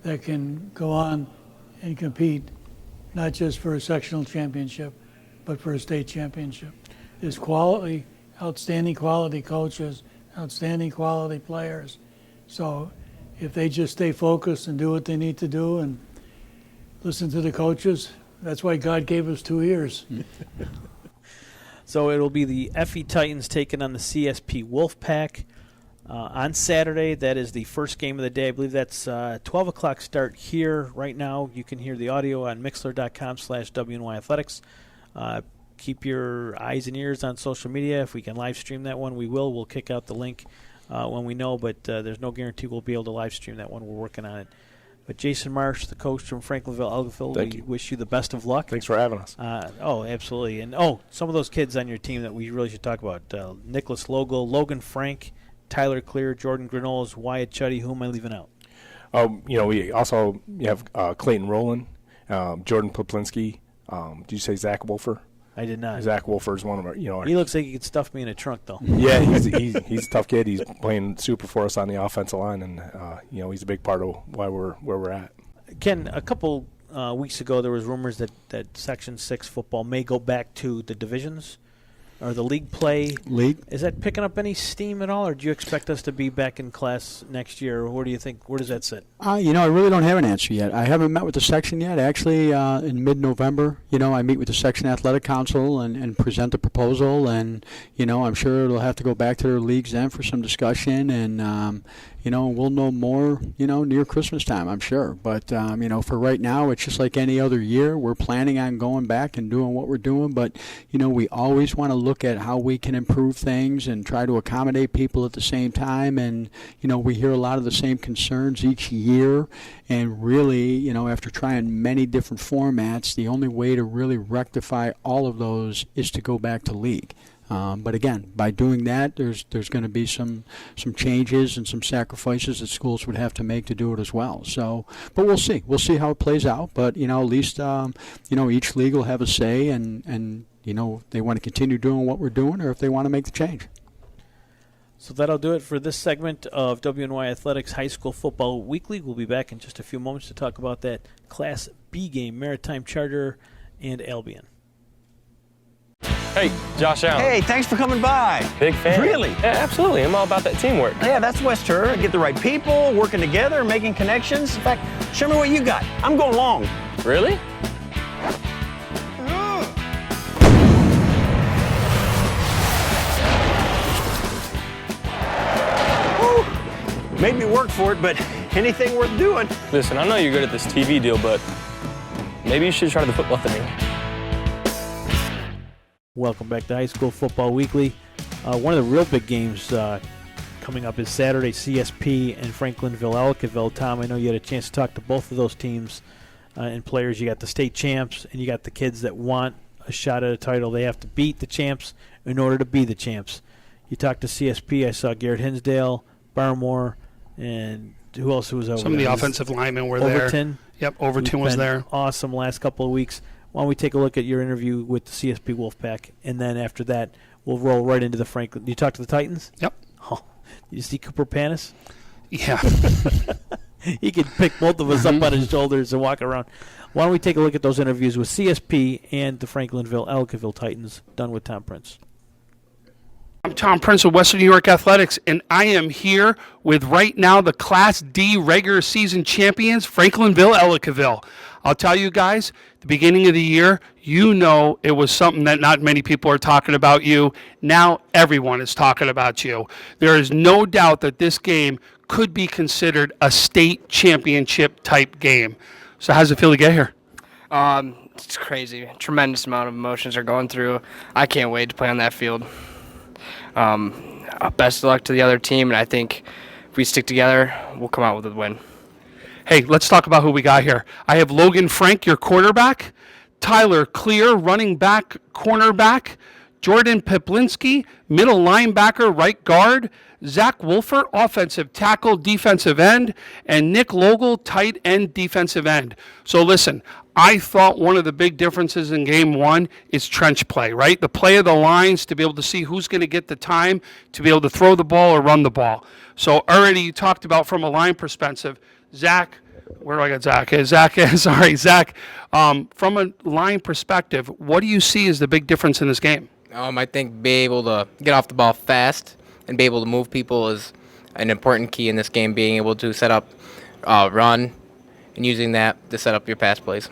that can go on and compete, not just for a sectional championship, but for a state championship. There's quality, outstanding quality coaches, outstanding quality players. So if they just stay focused and do what they need to do and listen to the coaches, that's why God gave us 2 ears. So it'll be the FE Titans taking on the CSP Wolfpack on Saturday. That is the first game of the day. I believe that's 12 o'clock start here right now. You can hear the audio on Mixler.com/WNY Athletics. Keep your eyes and ears on social media. If we can live stream that one, we will. We'll kick out the link when we know, but there's no guarantee we'll be able to live stream that one. We're working on it. But Jason Marsh, the coach from Franklinville-Elgaville, we wish you the best of luck. Thanks for having us. Absolutely. And, some of those kids on your team that we really should talk about. Nicholas Logo, Logan Frank, Tyler Clear, Jordan Granolas, Wyatt Chuddy. Who am I leaving out? We also have Clayton Rowland, Jordan Poplinski. Did you say Zach Wolfer? I did not. Zach Wolfer is one of our. He looks like he could stuff me in a trunk, though. Yeah, he's a tough kid. He's playing super for us on the offensive line, and he's a big part of why we're where we're at. Ken, a couple weeks ago, there was rumors that Section 6 football may go back to the divisions or the league play. Is that picking up any steam at all, or do you expect us to be back in class next year? Or where do you think? Where does that sit? I really don't have an answer yet. I haven't met with the section yet. Actually, in mid-November, I meet with the section athletic council and present the proposal, and I'm sure it'll have to go back to their leagues then for some discussion, and we'll know more, near Christmas time, I'm sure. But, for right now, it's just like any other year. We're planning on going back and doing what we're doing. But, we always want to look at how we can improve things and try to accommodate people at the same time. And, we hear a lot of the same concerns each year. And really, after trying many different formats, the only way to really rectify all of those is to go back to league. But again, by doing that, there's going to be some changes and some sacrifices that schools would have to make to do it as well. So, but we'll see. We'll see how it plays out. But at least each league will have a say, and they want to continue doing what we're doing, or if they want to make the change. So that'll do it for this segment of WNY Athletics High School Football Weekly. We'll be back in just a few moments to talk about that Class B game, Maritime Charter and Albion. Hey, Josh Allen. Hey, thanks for coming by. Big fan. Really? Yeah, absolutely. I'm all about that teamwork. Yeah, that's West Her. Get the right people, working together, making connections. In fact, show me what you got. I'm going long. Really? Made me work for it, but anything worth doing. Listen, I know you're good at this TV deal, but maybe you should try the football thing. Welcome back to High School Football Weekly. One of the real big games coming up is Saturday, CSP and Franklinville-Ellicottville. Tom, I know you had a chance to talk to both of those teams and players. You got the state champs, and you got the kids that want a shot at a title. They have to beat the champs in order to be the champs. You talked to CSP. I saw Garrett Hinsdale, Barmore, and who else was over there? Some of the offensive linemen were Overton. there. Yep, Overton was there. Awesome last couple of weeks. Why don't we take a look at your interview with the CSP Wolfpack, and then after that, we'll roll right into the Franklin. You talk to the Titans? Yep. Oh, you see Cooper Panis? Yeah. He could pick both of us up on his shoulders and walk around. Why don't we take a look at those interviews with CSP and the Franklinville-Ellicottville Titans, done with Tom Prince. I'm Tom Prince of Western New York Athletics, and I am here with right now the Class D regular season champions, Franklinville-Ellicottville. I'll tell you guys, the beginning of the year, it was something that not many people are talking about you. Now everyone is talking about you. There is no doubt that this game could be considered a state championship type game. So how does it feel to get here? It's crazy. Tremendous amount of emotions are going through. I can't wait to play on that field. Best of luck to the other team, and I think if we stick together, we'll come out with a win. Hey, let's talk about who we got here. I have Logan Frank, your quarterback, Tyler Clear, running back, cornerback, Jordan Peplinski, middle linebacker, right guard, Zach Wolfert, offensive tackle, defensive end, and Nick Logel, tight end, defensive end. So listen, I thought one of the big differences in game one is trench play, right? The play of the lines to be able to see who's going to get the time to be able to throw the ball or run the ball. So already you talked about from a line perspective, Zach, where do I get Zach? Zach, from a line perspective, what do you see as the big difference in this game? I think being able to get off the ball fast and be able to move people is an important key in this game, being able to set up run and using that to set up your pass plays.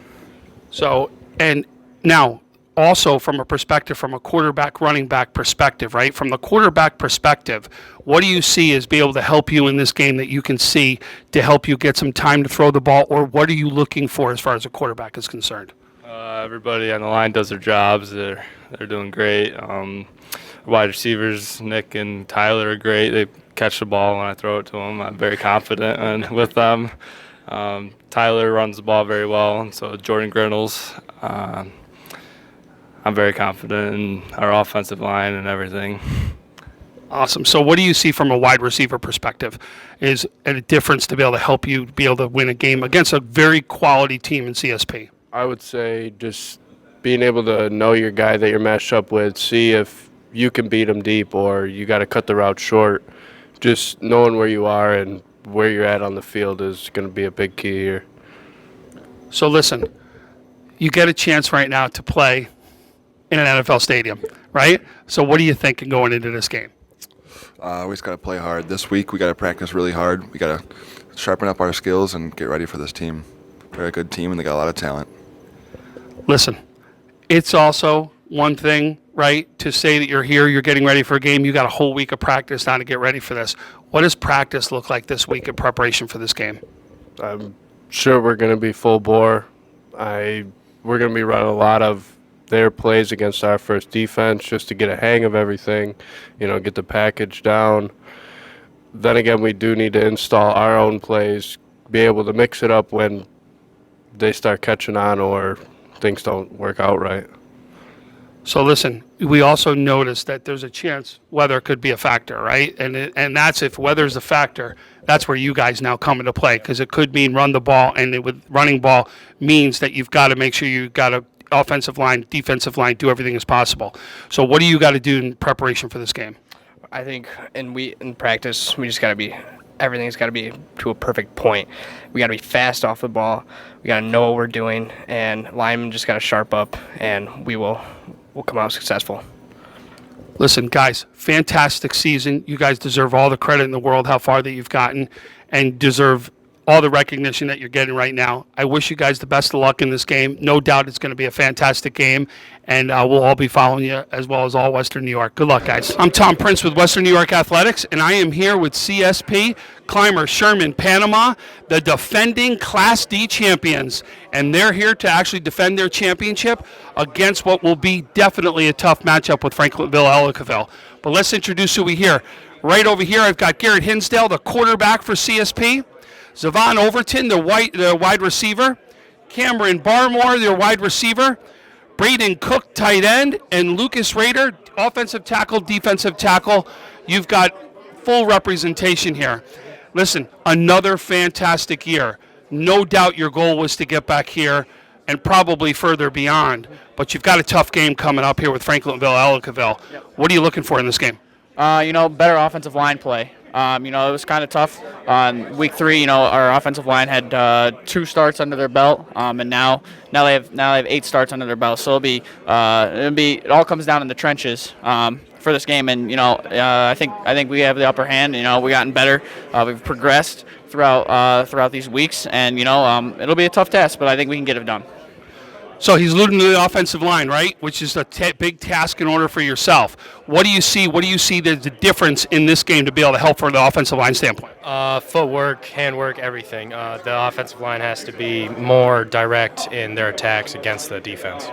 So, and now also from a perspective, from a quarterback, running back perspective, right? From the quarterback perspective, what do you see as be able to help you in this game that you can see to help you get some time to throw the ball, or what are you looking for as far as a quarterback is concerned? Everybody on the line does their jobs. They're doing great. Wide receivers, Nick and Tyler are great. They catch the ball when I throw it to them. I'm very confident with them. Tyler runs the ball very well, and so Jordan Grinnell's. I'm very confident in our offensive line and everything. Awesome. So what do you see from a wide receiver perspective is a difference to be able to help you be able to win a game against a very quality team in CSP? I would say just being able to know your guy that you're matched up with, see if you can beat him deep or you got to cut the route short. Just knowing where you are and where you're at on the field is going to be a big key here. So listen, you get a chance right now to play in an NFL stadium, right? So what are you thinking going into this game? We just got to play hard. This week we got to practice really hard. We got to sharpen up our skills and get ready for this team. They're a good team and they got a lot of talent. Listen, it's also one thing, right, to say that you're here, you're getting ready for a game. You got a whole week of practice now to get ready for this. What does practice look like this week in preparation for this game? I'm sure we're going to be full bore. We're going to be running a lot of their plays against our first defense just to get a hang of everything, get the package down. Then again, we do need to install our own plays, be able to mix it up when they start catching on or things don't work out right. So listen, we also noticed that there's a chance weather could be a factor, right? And that's if weather's a factor, that's where you guys now come into play, because it could mean run the ball, and with running ball means that you've got to make sure you've got a offensive line, defensive line, do everything as possible. So what do you got to do in preparation for this game? I think in practice, we just got to be, everything's got to be to a perfect point. We got to be fast off the ball. We got to know what we're doing, and linemen just got to sharp up, and we'll come out successful. Listen, guys, fantastic season. You guys deserve all the credit in the world, how far that you've gotten, and deserve all the recognition that you're getting right now. I wish you guys the best of luck in this game. No doubt it's going to be a fantastic game, and we'll all be following you, as well as all Western New York. Good luck, guys. I'm Tom Prince with Western New York Athletics, and I am here with CSP climber Sherman, Panama, the defending Class D champions, and they're here to actually defend their championship against what will be definitely a tough matchup with Franklinville-Ellicottville. But let's introduce who we hear. Right over here, I've got Garrett Hinsdale, the quarterback for CSP. Zavon Overton, the wide receiver. Cameron Barmore, their wide receiver. Braden Cook, tight end. And Lucas Rader, offensive tackle, defensive tackle. You've got full representation here. Listen, another fantastic year. No doubt your goal was to get back here and probably further beyond. But you've got a tough game coming up here with Franklinville-Ellicottville. Yep. What are you looking for in this game? Better offensive line play. It was kind of tough. On week 3, our offensive line had 2 starts under their belt, and now they have 8 starts under their belt. So it all comes down in the trenches for this game. And I think we have the upper hand. We've gotten better. We've progressed throughout these weeks, and it'll be a tough task, but I think we can get it done. So he's alluding to the offensive line, right? Which is a big task in order for yourself. What do you see? What do you see the difference in this game to be able to help from the offensive line standpoint? Footwork, handwork, everything. The offensive line has to be more direct in their attacks against the defense.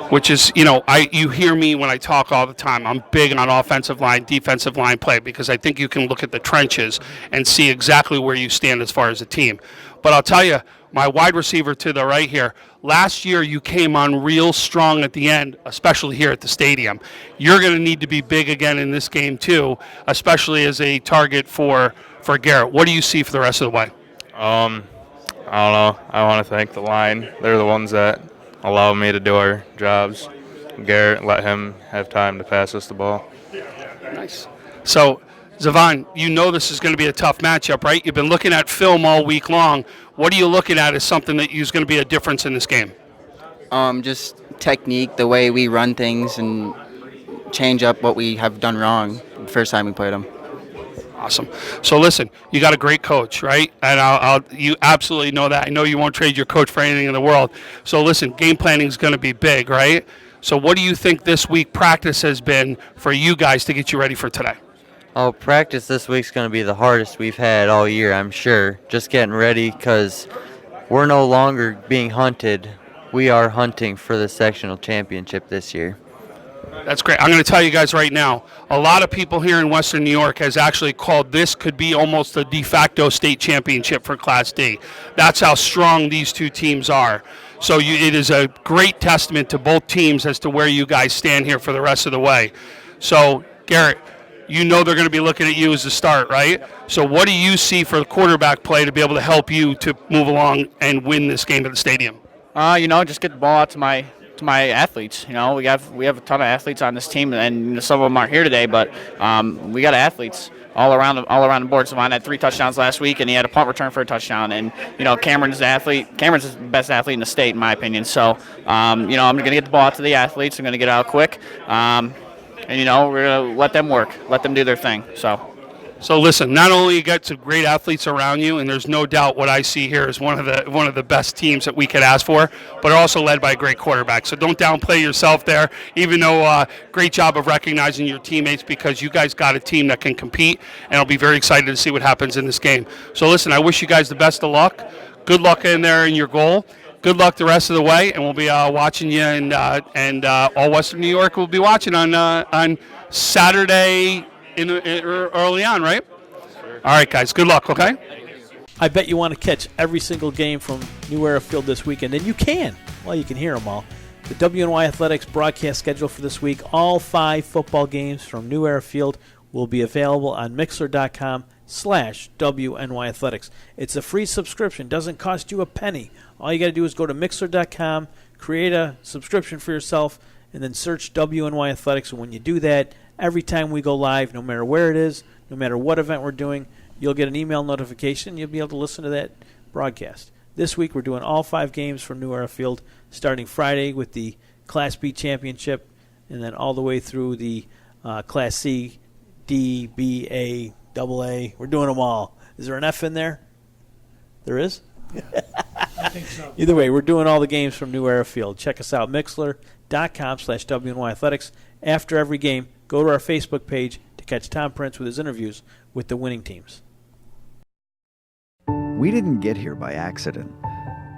Which is, you hear me when I talk all the time. I'm big on offensive line, defensive line play, because I think you can look at the trenches and see exactly where you stand as far as a team. But I'll tell you, my wide receiver to the right here, last year you came on real strong at the end, especially here at the stadium. You're going to need to be big again in this game too, especially as a target for Garrett. What do you see for the rest of the way? I don't know. I want to thank the line. They're the ones that allow me to do our jobs. Garrett, let him have time to pass us the ball. Nice. So, Zavon, this is going to be a tough matchup, right? You've been looking at film all week long. What are you looking at as something that is going to be a difference in this game? Just technique, the way we run things, and change up what we have done wrong the first time we played them. Awesome. So listen, you got a great coach, right? And you absolutely know that. I know you won't trade your coach for anything in the world. So listen, game planning is going to be big, right? So what do you think this week practice has been for you guys to get you ready for today? Oh, practice this week's going to be the hardest we've had all year, I'm sure. Just getting ready because we're no longer being hunted. We are hunting for the sectional championship this year. That's great. I'm going to tell you guys right now, a lot of people here in Western New York has actually called this could be almost the de facto state championship for Class D. That's how strong these two teams are. So it is a great testament to both teams as to where you guys stand here for the rest of the way. So, Garrett, they're going to be looking at you as the start, right? So what do you see for the quarterback play to be able to help you to move along and win this game at the stadium? Just get the ball out to my athletes. We have a ton of athletes on this team, and some of them aren't here today, but we got athletes all around the board. Savon had 3 touchdowns last week, and he had a punt return for a touchdown. And Cameron's the athlete. Cameron's the best athlete in the state, in my opinion. So I'm going to get the ball out to the athletes. I'm going to get out quick. And we're going to let them work, let them do their thing. So So listen, not only you got some great athletes around you, and there's no doubt what I see here is one of the best teams that we could ask for, but also led by a great quarterback. So don't downplay yourself there, even though great job of recognizing your teammates, because you guys got a team that can compete, and I'll be very excited to see what happens in this game. So listen, I wish you guys the best of luck. Good luck in there in your goal. Good luck the rest of the way, and we'll be watching you, and all Western New York will be watching on Saturday early on, right? All right, guys. Good luck, okay? I bet you want to catch every single game from New Era Field this weekend, and you can. Well, you can hear them all. The WNY Athletics broadcast schedule for this week, all 5 football games from New Era Field will be available on Mixler.com/WNY Athletics. It's a free subscription. Doesn't cost you a penny. All you got to do is go to Mixler.com, create a subscription for yourself, and then search WNY Athletics. And when you do that, every time we go live, no matter where it is, no matter what event we're doing, you'll get an email notification. You'll be able to listen to that broadcast. This week we're doing all 5 games from New Era Field, starting Friday with the Class B championship, and then all the way through the Class C, D, B, A, double A. We're doing them all. Is there an F in there? There is? I think so. Either way, we're doing all the games from New Era Field. Check us out, Mixler.com/WNY Athletics. After every game, go to our Facebook page to catch Tom Prince with his interviews with the winning teams. We didn't get here by accident.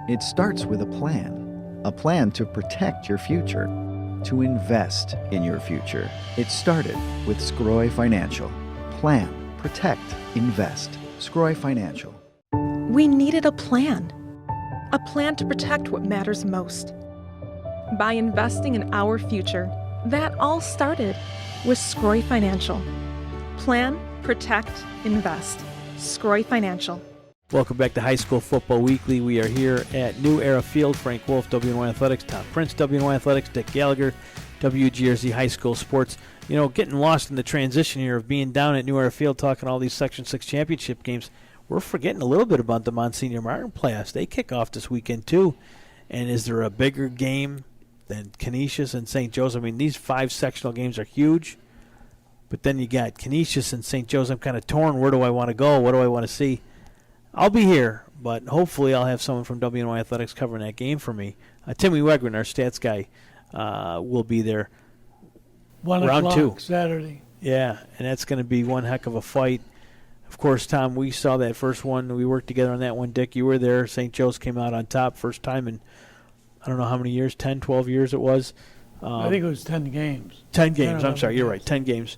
It starts with a plan to protect your future, to invest in your future. It started with Scroy Financial. Plan, protect, invest. Scroy Financial. We needed a plan to protect what matters most. By investing in our future, that all started with Scroy Financial. Plan, protect, invest. Scroy Financial. Welcome back to High School Football Weekly. We are here at New Era Field. Frank Wolf, WNY Athletics. Tom Prince, WNY Athletics. Dick Gallagher, WGRZ High School Sports. You know, getting lost in the transition here of being down at New Era Field talking all these Section 6 championship games. We're forgetting a little bit about the Monsignor Martin playoffs. They kick off this weekend, too. And is there a bigger game than Canisius and St. Joe's? I mean, these 5 sectional games are huge. But then you got Canisius and St. Joe's. I'm kind of torn. Where do I want to go? What do I want to see? I'll be here, but hopefully I'll have someone from WNY Athletics covering that game for me. Timmy Wegrin, our stats guy, will be there. 1 round 2 Saturday. Yeah, and that's going to be one heck of a fight. Of course, Tom, we saw that first one. We worked together on that one. Dick, you were there. St. Joe's came out on top first time in, I don't know how many years, 10, 12 years it was. I think it was 10 games. 10 games. I'm sorry. You're right. 10 games.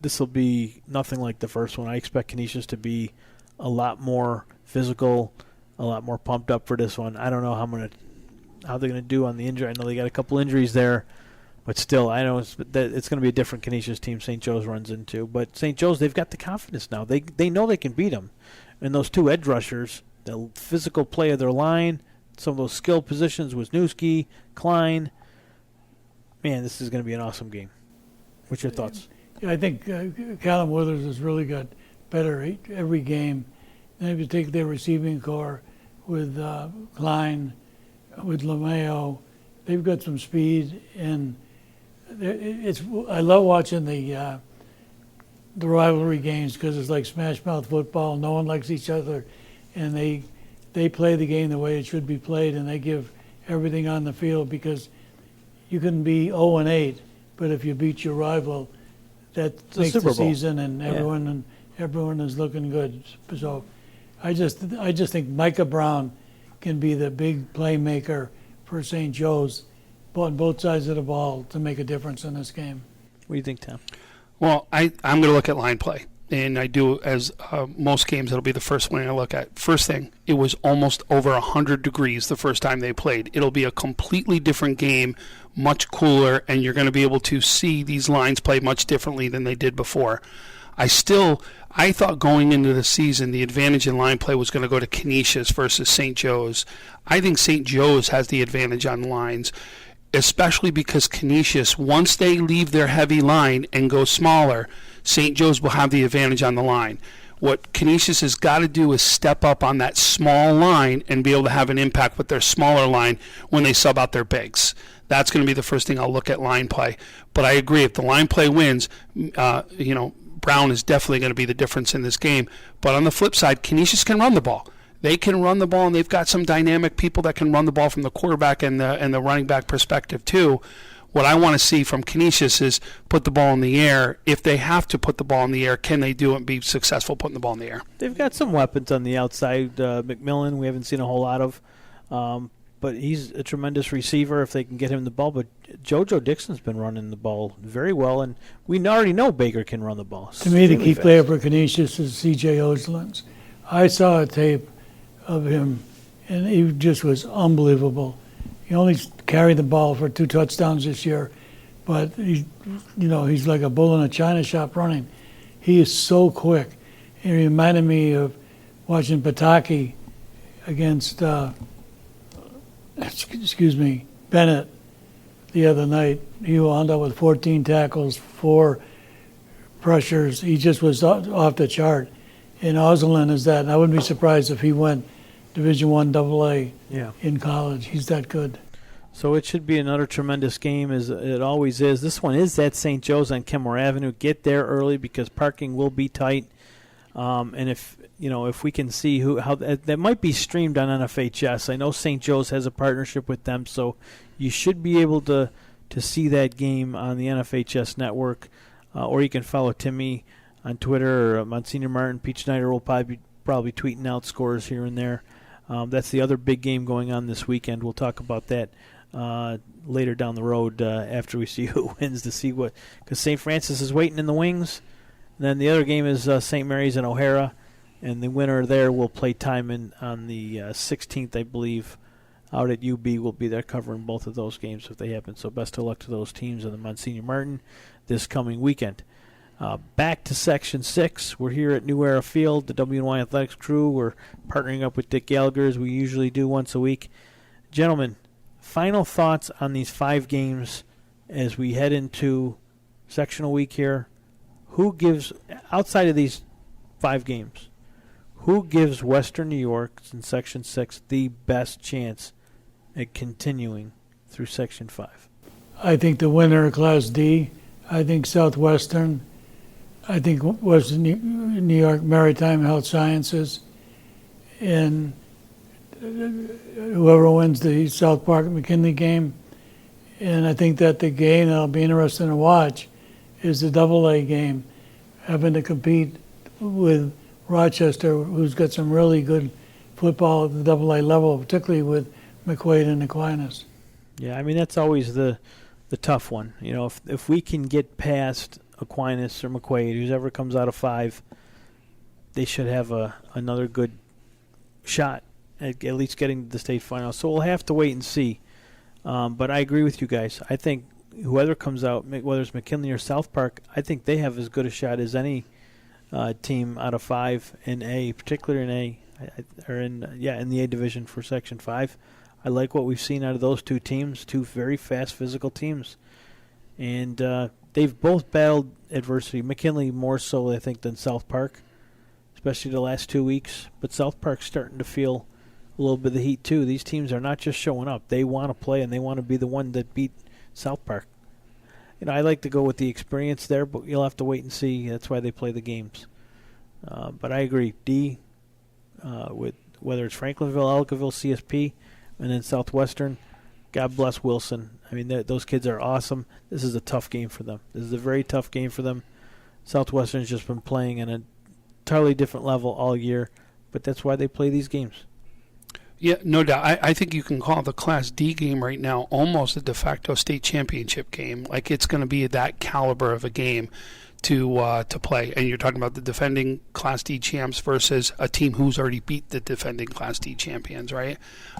This will be nothing like the first one. I expect Canisius to be a lot more physical, a lot more pumped up for this one. I don't know how they're going to do on the injury. I know they got a couple injuries there. But still, I know it's going to be a different Canisius team St. Joe's runs into. But St. Joe's, they've got the confidence now. They know they can beat them. And those 2 edge rushers, the physical play of their line, some of those skill positions, Wisniewski, Klein. Man, this is going to be an awesome game. What's your thoughts? Yeah, I think Callum Withers has really got better every game. And if you take their receiving core with Klein, with LeMayo, they've got some speed, and I love watching the rivalry games because it's like smash mouth football. No one likes each other, and they play the game the way it should be played, and they give everything on the field because you can be 0-8, but if you beat your rival, that makes the season, and everyone is looking good. So I just think Micah Brown can be the big playmaker for St. Joe's on both sides of the ball to make a difference in this game. What do you think, Tom? Well, I'm going to look at line play. And I do, as most games, it'll be the first one I look at. First thing, it was almost over 100 degrees the first time they played. It'll be a completely different game, much cooler, and you're going to be able to see these lines play much differently than they did before. I thought going into the season, the advantage in line play was going to go to Canisius versus St. Joe's. I think St. Joe's has the advantage on lines, especially because Canisius, once they leave their heavy line and go smaller, St. Joe's will have the advantage on the line. What Canisius has got to do is step up on that small line and be able to have an impact with their smaller line when they sub out their bigs. That's going to be the first thing I'll look at line play. But I agree, if the line play wins, Brown is definitely going to be the difference in this game. But on the flip side, Canisius can run the ball. They can run the ball, and they've got some dynamic people that can run the ball from the quarterback and the running back perspective too. What I want to see from Canisius is put the ball in the air. If they have to put the ball in the air, can they do it and be successful putting the ball in the air? They've got some weapons on the outside. McMillan, we haven't seen a whole lot of, but he's a tremendous receiver if they can get him the ball. But JoJo Dixon's been running the ball very well, and we already know Baker can run the ball. To me, the key player for Canisius is C.J. Oslins. I saw a tape of him, and he just was unbelievable. He only carried the ball for 2 touchdowns this year, but he's like a bull in a china shop running. He is so quick. He reminded me of watching Pataki against, Bennett the other night. He wound up with 14 tackles, 4 pressures. He just was off the chart. And Oslin is that, and I wouldn't be surprised if he went Division I AA in college. He's that good. So it should be another tremendous game, as it always is. This one is at St. Joe's on Kenmore Avenue. Get there early because parking will be tight. And if we can see how that might be streamed on NFHS. I know St. Joe's has a partnership with them, so you should be able to see that game on the NFHS network, or you can follow Timmy on Twitter or Monsignor Martin. Pete Schneider will probably tweeting out scores here and there. That's the other big game going on this weekend. We'll talk about that later down the road after we see who wins to see what, because St. Francis is waiting in the wings. And then the other game is St. Mary's and O'Hara, and the winner there will play Timon on the 16th, I believe, out at UB. We'll be there covering both of those games if they happen. So best of luck to those teams and the Monsignor Martin this coming weekend. Back to Section 6. We're here at New Era Field. The WNY Athletics crew, we're partnering up with Dick Gallagher as we usually do once a week. Gentlemen, final thoughts on these 5 games as we head into sectional week here. Who gives, outside of these 5 games, who gives Western New York in Section 6 the best chance at continuing through Section 5? I think the winner of Class D. I think Southwestern. I think Western New York Maritime Health Sciences. And whoever wins the South Park McKinley game. And I think that the game that'll be interesting to watch is the AA game, having to compete with Rochester, who's got some really good football at the AA level, particularly with McQuaid and Aquinas. Yeah, I mean, that's always the tough one. You know, if we can get past Aquinas or McQuaid, whoever comes out of 5, they should have another good shot at least getting to the state final. So we'll have to wait and see. But I agree with you guys. I think whoever comes out, whether it's McKinley or South Park, I think they have as good a shot as any team out of 5 in A, particularly in A, or in the A division for Section 5. I like what we've seen out of those 2 teams, 2 very fast physical teams. And they've both battled adversity. McKinley more so, I think, than South Park, especially the last 2 weeks. But South Park's starting to feel a little bit of the heat, too. These teams are not just showing up. They want to play, and they want to be the one that beat South Park. You know, I like to go with the experience there, but you'll have to wait and see. That's why they play the games. But I agree. D, with whether it's Franklinville, Ellicottville, CSP, and then Southwestern, God bless Wilson. I mean, those kids are awesome. This is a tough game for them. This is a very tough game for them. Southwestern's just been playing at an entirely different level all year, but that's why they play these games. Yeah, no doubt. I think you can call the Class D game right now almost a de facto state championship game. Like, it's going to be that caliber of a game to play. And you're talking about the defending Class D champs versus a team who's already beat the defending Class D champions, right?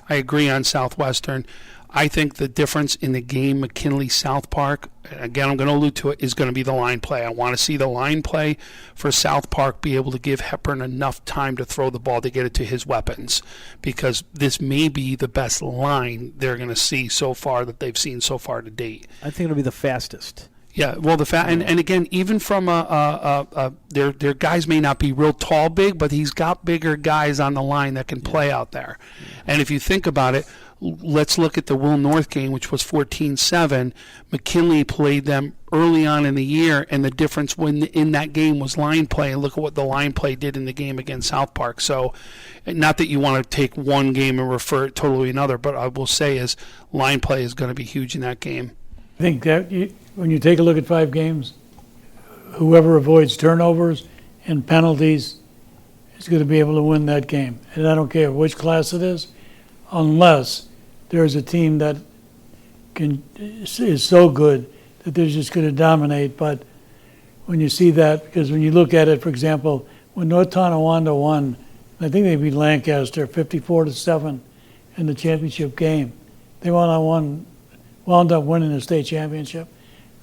I agree on Southwestern. I think the difference in the game McKinley-South Park, again, I'm going to allude to it, is going to be the line play. I want to see the line play for South Park be able to give Hepburn enough time to throw the ball to get it to his weapons, because this may be the best line they're going to see so far that they've seen so far to date. I think it'll be the fastest. Yeah, well, and again, even from their guys may not be real tall, big, but he's got bigger guys on the line that can play out there. And if you think about it, let's look at the Will North game, which was 14-7. McKinley played them early on in the year, and the difference in that game was line play. And look at what the line play did in the game against South Park. So, not that you want to take one game and refer it totally to another, but I will say is line play is going to be huge in that game. I think that when you take a look at 5 games, whoever avoids turnovers and penalties is going to be able to win that game. And I don't care which class it is, unless there's a team that is so good that they're just going to dominate. But when you see that, because when you look at it, for example, when North Tonawanda won, I think they beat Lancaster 54-7 in the championship game. They wound up winning the state championship.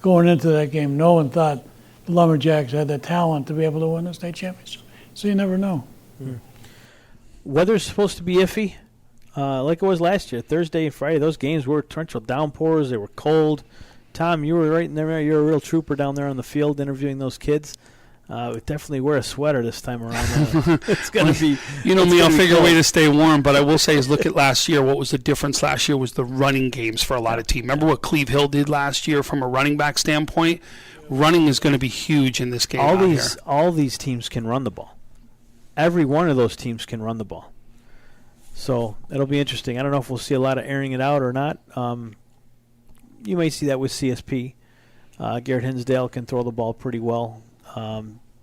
Going into that game, no one thought the Lumberjacks had the talent to be able to win the state championship. So you never know. Weather's supposed to be iffy, like it was last year. Thursday and Friday, those games were torrential downpours. They were cold. Tom, you were right in there. You're a real trooper down there on the field interviewing those kids. Definitely wear a sweater this time around. It's going to be. You know me, I'll figure a way to stay warm, but I will say is look at last year. What was the difference last year was the running games for a lot of teams. Remember what Cleve Hill did last year from a running back standpoint? Running is going to be huge in this game. All these teams can run the ball. Every one of those teams can run the ball. So it'll be interesting. I don't know if we'll see a lot of airing it out or not. You may see that with CSP. Garrett Hinsdale can throw the ball pretty well.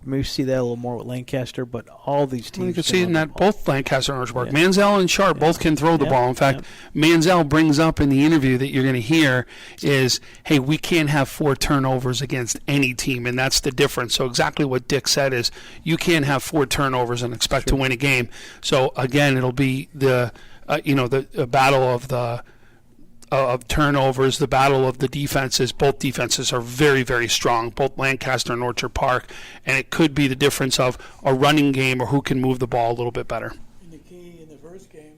Maybe see that a little more with Lancaster, but all these teams. You can see in that both Lancaster and Orangeburg. Yeah. Manziel and Sharp both can throw the ball. In fact, Manziel brings up in the interview that you're going to hear is, hey, we can't have 4 turnovers against any team, and that's the difference. So exactly what Dick said is you can't have 4 turnovers and expect to win a game. So again, it'll be the battle of the turnovers, the battle of the defenses. Both defenses are very, very strong, both Lancaster and Orchard Park, and it could be the difference of a running game or who can move the ball a little bit better. And the key in the first game,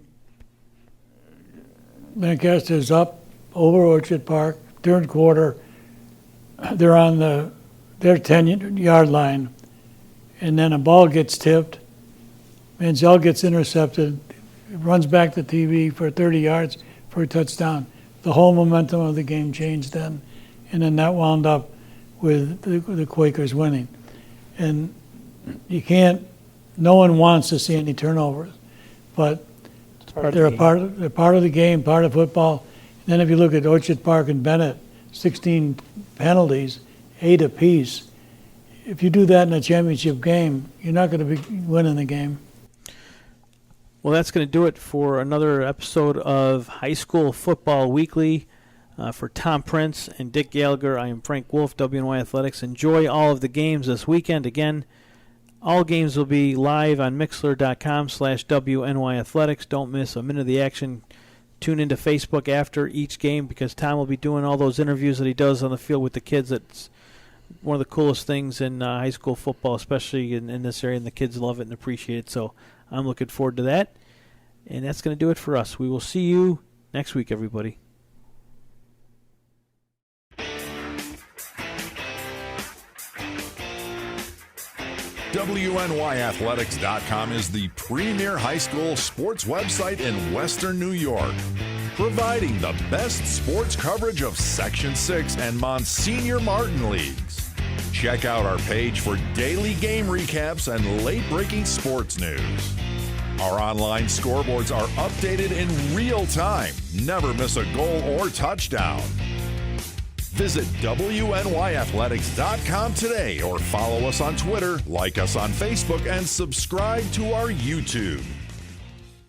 Lancaster's up over Orchard Park, third quarter, they're on their 10-yard line, and then a ball gets tipped, Manziel gets intercepted, runs back to TV for 30 yards for a touchdown. The whole momentum of the game changed then, and then that wound up with the Quakers winning. And no one wants to see any turnovers, but they're part of the game, part of football. And then if you look at Orchard Park and Bennett, 16 penalties, 8 apiece. If you do that in a championship game, you're not going to be winning the game. Well, that's going to do it for another episode of High School Football Weekly. For Tom Prince and Dick Gallagher, I am Frank Wolf, WNY Athletics. Enjoy all of the games this weekend. Again, all games will be live on Mixler.com/WNY Athletics. Don't miss a minute of the action. Tune into Facebook after each game because Tom will be doing all those interviews that he does on the field with the kids. It's one of the coolest things in high school football, especially in this area, and the kids love it and appreciate it. So I'm looking forward to that. And that's going to do it for us. We will see you next week, everybody. WNYathletics.com is the premier high school sports website in Western New York, providing the best sports coverage of Section 6 and Monsignor Martin leagues. Check out our page for daily game recaps and late-breaking sports news. Our online scoreboards are updated in real time. Never miss a goal or touchdown. Visit WNYathletics.com today or follow us on Twitter, like us on Facebook, and subscribe to our YouTube.